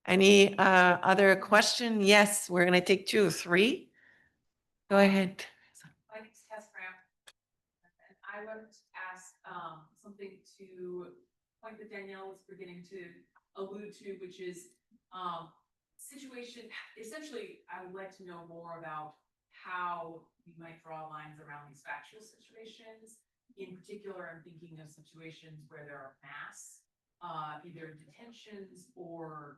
Any other question? Yes, we're going to take 2 or 3. Go ahead. My name is Tess Graham, and I wanted to ask something to point that Danielle was beginning to allude to, which is situation. Essentially, I would like to know more about how we might draw lines around these factual situations. In particular, I'm thinking of situations where there are mass, either detentions or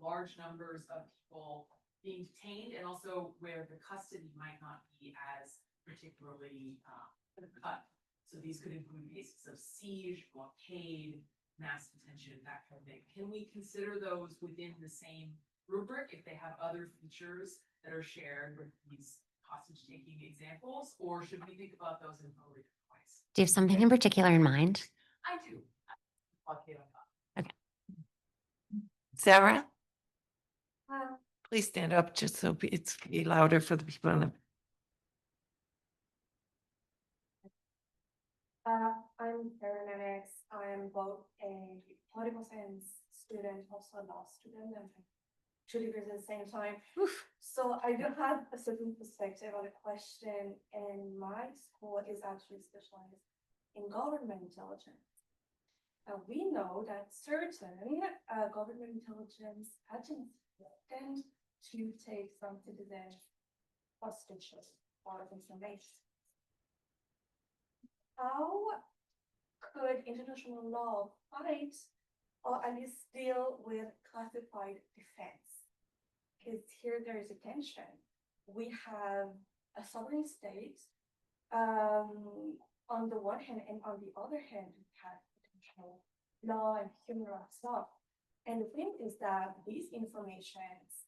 large numbers of people being detained, and also where the custody might not be as particularly cut. So these could include cases of siege, blockade, mass detention, that kind of thing. Can we consider those within the same rubric if they have other features that are shared with these hostage-taking examples, or should we think about those in totally different ways? Do you have something in particular in mind? I do. Okay. Sarah? Please stand up just so it's be louder for the people in the. I'm Paramedics. I'm both a political science student, also a law student, and 2 degrees at the same time. Oof. So I do have a certain perspective on the question, and my school is actually specialized in government intelligence. We know that certain government intelligence agencies tend to take some citizens hostages out of information. How could international law fight or at least deal with classified defense? Because here there is a tension. We have a sovereign state on the one hand, and on the other hand, we have international law and human rights law. And the thing is that these informations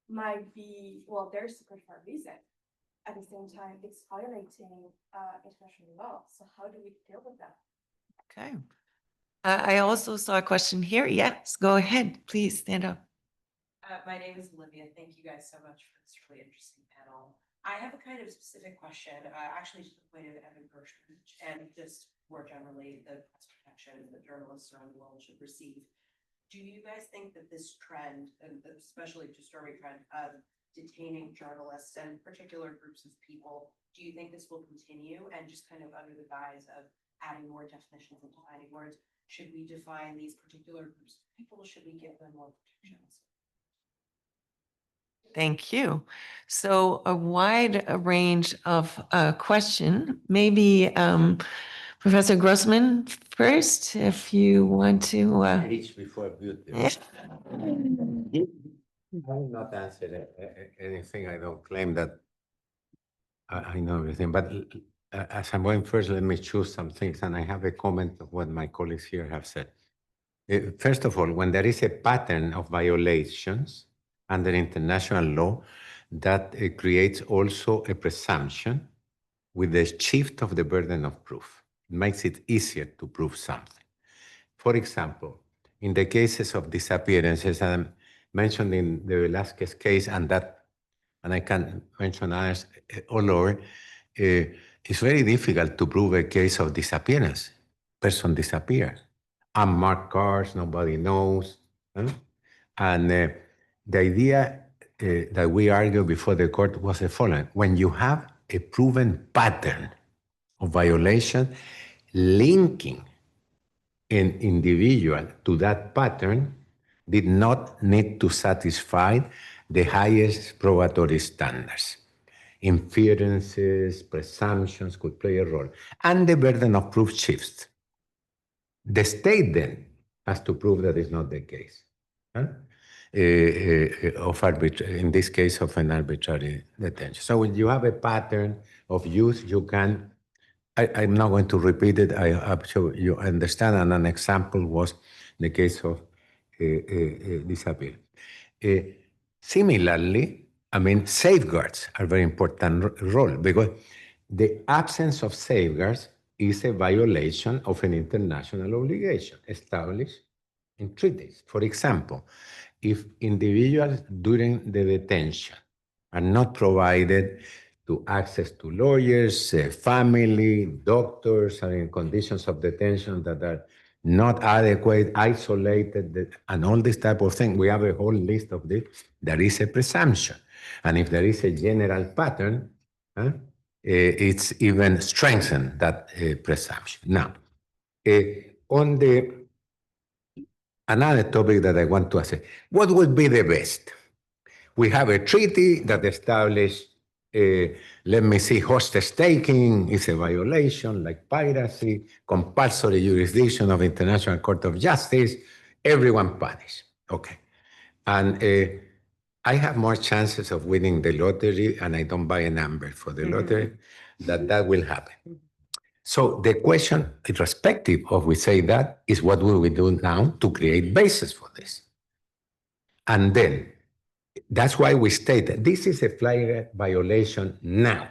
might be, well, they're secret for a reason. At the same time, it's violating international law. So how do we deal with that? Okay. I also saw a question here. Yes, go ahead. Please stand up. My name is Olivia. Thank you guys so much for this really interesting panel. I have a kind of specific question, actually to the point of Evan Gershwin, and just more generally the press protection that journalists around the world should receive. Do you guys think that this trend, and especially disturbing trend of detaining journalists and particular groups of people, do you think this will continue? And just kind of under the guise of adding more definitions and defining words, should we define these particular groups of people? Should we give them more protections? Thank you. So a wide range of question. Maybe Professor Grossman first, if you want to. Age before beauty. I will not answer anything. I don't claim that I know everything, but as I'm going first, let me choose some things, and I have a comment of what my colleagues here have said. First of all, when there is a pattern of violations under international law, that creates also a presumption with the shift of the burden of proof. It makes it easier to prove something. For example, in the cases of disappearances, and mentioned in the Velasquez case, and I can mention others all over, it's very difficult to prove a case of disappearance. Person disappeared. Unmarked cars, nobody knows. Huh? And the idea that we argued before the court was the following. When you have a proven pattern of violation linking an individual to that pattern, did not need to satisfy the highest probatory standards. Inferences, presumptions could play a role, and the burden of proof shifts. The state then has to prove that is not the case. Huh? In this case, of an arbitrary detention. So when you have a pattern of use, you can. I'm not going to repeat it. I'm sure you understand. And an example was the case of disappearance. Similarly, I mean, safeguards are a very important role because the absence of safeguards is a violation of an international obligation established in treaties. For example, if individuals during the detention are not provided to access to lawyers, family, doctors, are in conditions of detention that are not adequate, isolated, and all this type of thing. We have a whole list of this. There is a presumption. And if there is a general pattern, it's even strengthened, that presumption. Now, on another topic that I want to say, what would be the best? We have a treaty that established, let me see, hostage taking is a violation, like piracy, compulsory jurisdiction of International Court of Justice, everyone punished. Okay. And I have more chances of winning the lottery, and I don't buy a number for the lottery, that will happen. So the question, irrespective of we say that, is what will we do now to create basis for this? And then, that's why we state that this is a flagrant violation now.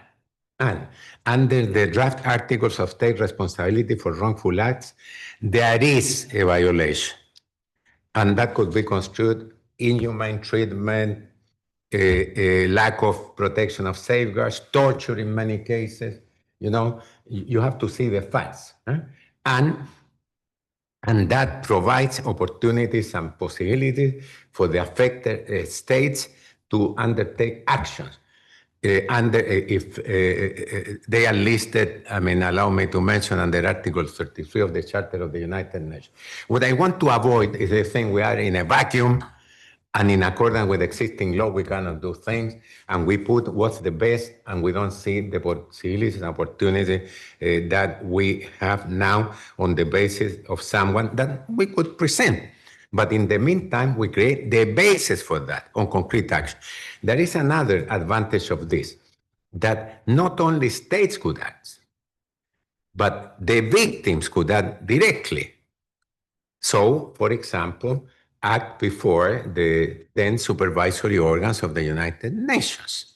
And under the draft articles of state responsibility for wrongful acts, there is a violation. And that could be construed inhumane treatment, lack of protection of safeguards, torture in many cases. You know, you have to see the facts. Huh? And that provides opportunities and possibilities for the affected states to undertake actions. If they are listed, I mean, allow me to mention under Article 33 of the Charter of the United Nations. What I want to avoid is the thing we are in a vacuum, and in accordance with existing law, we cannot do things, and we put what's the best, and we don't see the possibilities and opportunities that we have now on the basis of someone that we could present. But in the meantime, we create the basis for that on concrete action. There is another advantage of this, that not only states could act, but the victims could act directly. So, for example, act before the then supervisory organs of the United Nations.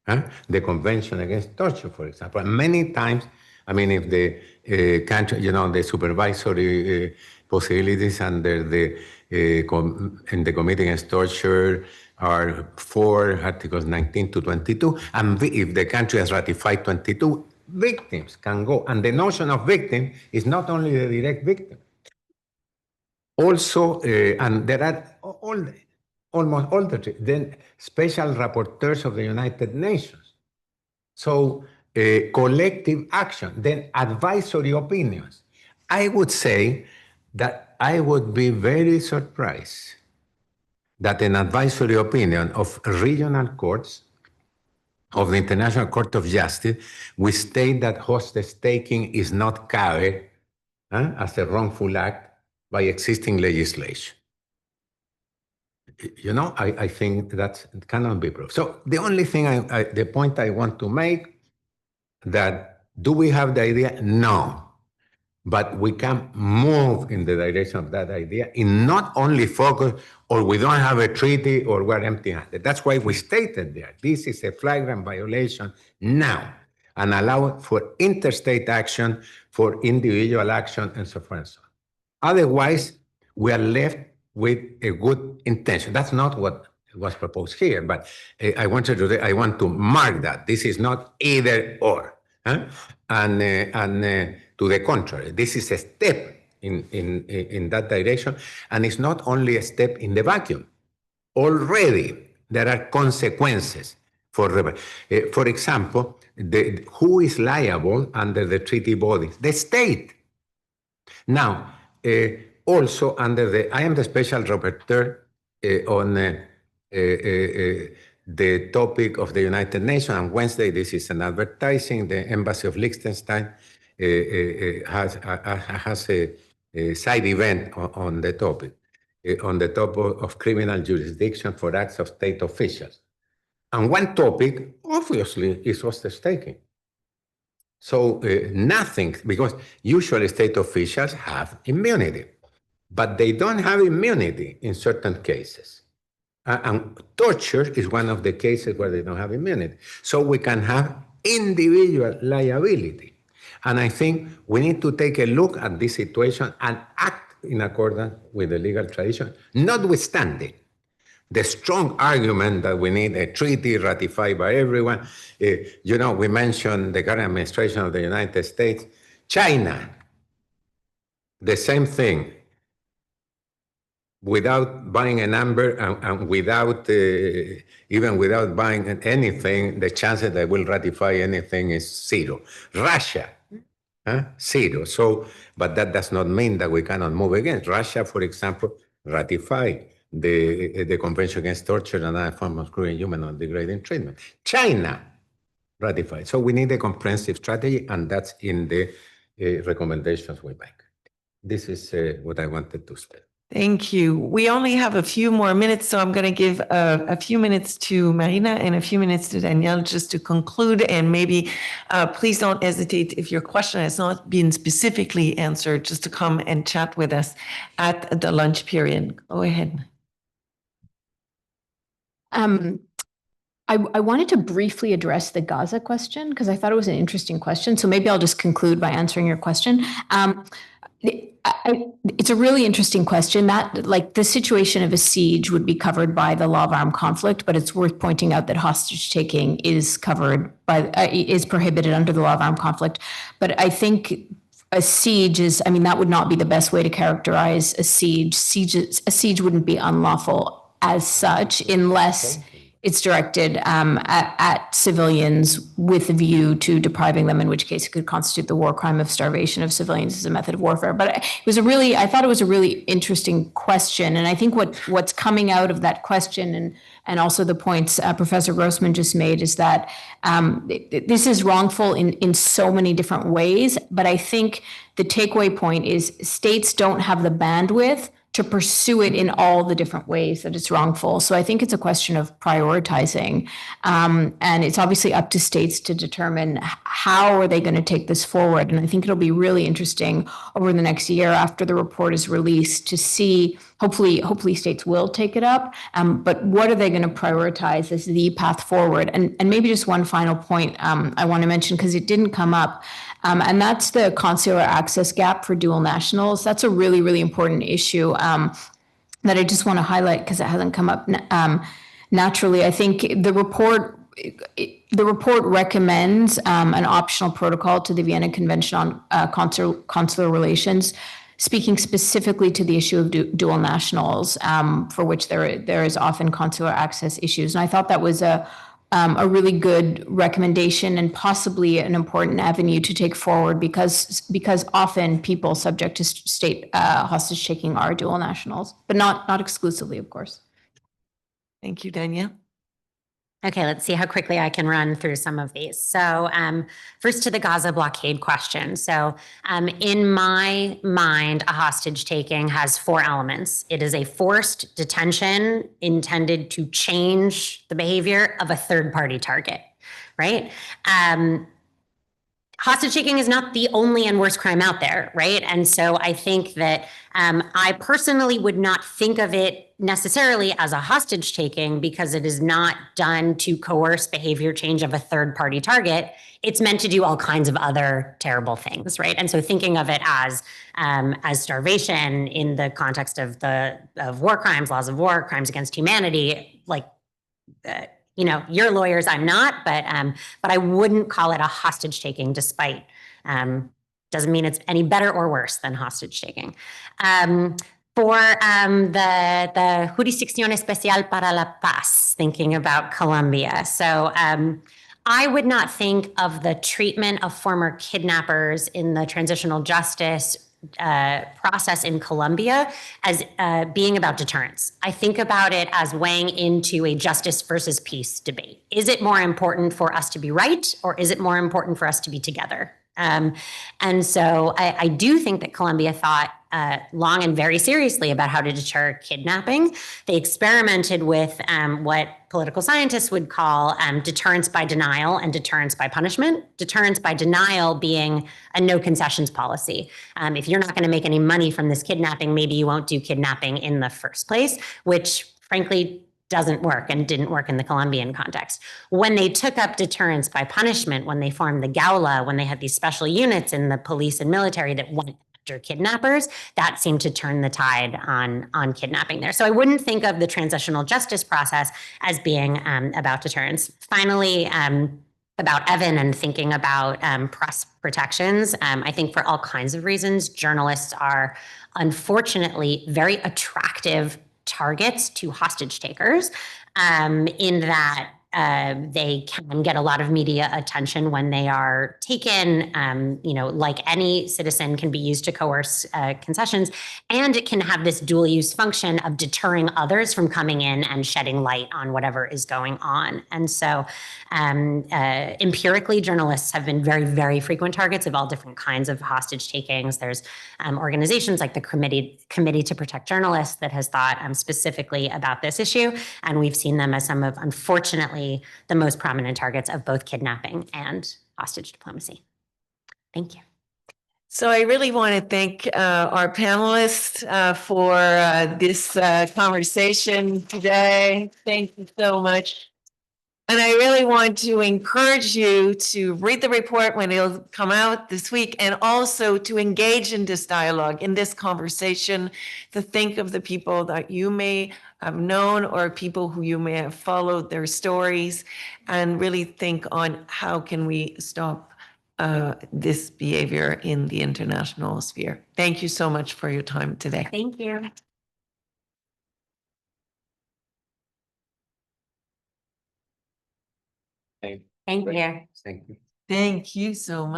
The Convention Against Torture, for example. And many times, I mean, if the country, you know, the supervisory possibilities under the in the Committee Against Torture are 4 Articles 19 to 22, and if the country has ratified 22, victims can go. And the notion of victim is not only the direct victim. Also, and there are almost all the then special rapporteurs of the United Nations. So collective action, then advisory opinions. I would say that I would be very surprised that an advisory opinion of regional courts of the International Court of Justice, we state that hostage taking is not covered as a wrongful act by existing legislation. You know, I think that cannot be proved. So the only thing, the point I want to make, that do we have the idea? No. But we can move in the direction of that idea in not only focus, or we don't have a treaty, or we're empty-handed. That's why we stated there, this is a flagrant violation now, and allow for interstate action, for individual action, and so forth and so on. Otherwise, we are left with a good intention. That's not what was proposed here, but I want to mark that this is not either or. And to the contrary, this is a step in that direction, and it's not only a step in the vacuum. Already there are consequences for example, who is liable under the treaty bodies? The state. Now, also under I am the special rapporteur on the topic of the United Nations. On Wednesday, this is an advertising. The Embassy of Liechtenstein has a side event on the topic, on the topic of criminal jurisdiction for acts of state officials. And one topic, obviously, is hostage taking. So nothing, because usually state officials have immunity, but they don't have immunity in certain cases. And torture is one of the cases where they don't have immunity. So we can have individual liability. And I think we need to take a look at this situation and act in accordance with the legal tradition, notwithstanding the strong argument that we need a treaty ratified by everyone. You know, we mentioned the current administration of the United States. China, the same thing. Without buying a number and without, even without buying anything, the chances that will ratify anything is zero. Russia, zero. So, but that does not mean that we cannot move against. Russia, for example, ratified the Convention Against Torture and Other Forms of Cruel, Inhuman, or Degrading Treatment. China ratified. So we need a comprehensive strategy, and that's in the recommendations we make. This is what I wanted to say. Thank you. We only have a few more minutes, so I'm going to give a few minutes to Marina and a few minutes to Danielle just to conclude. And maybe please don't hesitate, if your question has not been specifically answered, just to come and chat with us at the lunch period. Go ahead. I wanted to briefly address the Gaza question because I thought it was an interesting question. So maybe I'll just conclude by answering your question. It's a really interesting question. That, like, the situation of a siege would be covered by the law of armed conflict, but it's worth pointing out that hostage taking is covered by is prohibited under the law of armed conflict. But I think a siege is, I mean, that would not be the best way to characterize a siege. A siege wouldn't be unlawful as such unless it's directed at civilians with a view to depriving them, in which case it could constitute the war crime of starvation of civilians as a method of warfare. But I thought it was a really interesting question. And I think what's coming out of that question and also the points Professor Grossman just made is that this is wrongful in so many different ways. But I think the takeaway point is states don't have the bandwidth to pursue it in all the different ways that it's wrongful. So I think it's a question of prioritizing. And it's obviously up to states to determine how are they going to take this forward. And I think it'll be really interesting over the next year after the report is released to see, hopefully states will take it up, but what are they going to prioritize as the path forward? And maybe just one final point I want to mention, because it didn't come up, and that's the consular access gap for dual nationals. That's a really, really important issue that I just want to highlight because it hasn't come up naturally. I think the report recommends an optional protocol to the Vienna Convention on consular relations, speaking specifically to the issue of dual nationals, for which there is often consular access issues. And I thought that was a really good recommendation and possibly an important avenue to take forward because often people subject to state hostage taking are dual nationals, but not exclusively, of course. Thank you, Danielle. Okay, let's see how quickly I can run through some of these. So first to the Gaza blockade question. So in my mind, a hostage taking has 4 elements. It is a forced detention intended to change the behavior of a third-party target, right? Hostage taking is not the only and worst crime out there, right? And so I think that I personally would not think of it necessarily as a hostage taking because it is not done to coerce behavior change of a third party target. It's meant to do all kinds of other terrible things, right? And so thinking of it as starvation in the context of war crimes, laws of war, crimes against humanity, like your lawyers, I'm not, but I wouldn't call it a hostage taking, despite doesn't mean it's any better or worse than hostage taking. For the Jurisdicción Especial para la Paz, thinking about Colombia. So I would not think of the treatment of former kidnappers in the transitional justice process in Colombia as being about deterrence. I think about it as weighing into a justice versus peace debate. Is it more important for us to be right, or is it more important for us to be together? And so I do think that Colombia thought long and very seriously about how to deter kidnapping. They experimented with what political scientists would call deterrence by denial and deterrence by punishment. Deterrence by denial being a no concessions policy. If you're not going to make any money from this kidnapping, maybe you won't do kidnapping in the first place, which frankly doesn't work and didn't work in the Colombian context. When they took up deterrence by punishment, when they formed the Gaula, when they had these special units in the police and military that went after kidnappers, that seemed to turn the tide on kidnapping there. So I wouldn't think of the transitional justice process as being about deterrence. Finally, about Evan and thinking about press protections. I think for all kinds of reasons, journalists are unfortunately very attractive targets to hostage takers in that they can get a lot of media attention when they are taken, like any citizen can be used to coerce concessions. And it can have this dual use function of deterring others from coming in and shedding light on whatever is going on. And so empirically, journalists have been very, very frequent targets of all different kinds of hostage takings. There's organizations like the Committee to Protect Journalists that has thought specifically about this issue. And we've seen them as some of, unfortunately, the most prominent targets of both kidnapping and hostage diplomacy. Thank you. So I really want to thank our panelists for this conversation today. Thank you so much. And I really want to encourage you to read the report when it'll come out this week, and also to engage in this dialogue, in this conversation, to think of the people that you may have known or people who you may have followed their stories, and really think on how can we stop this behavior in the international sphere. Thank you so much for your time today. Thank you. Thank you. Thank you. Thank you so much.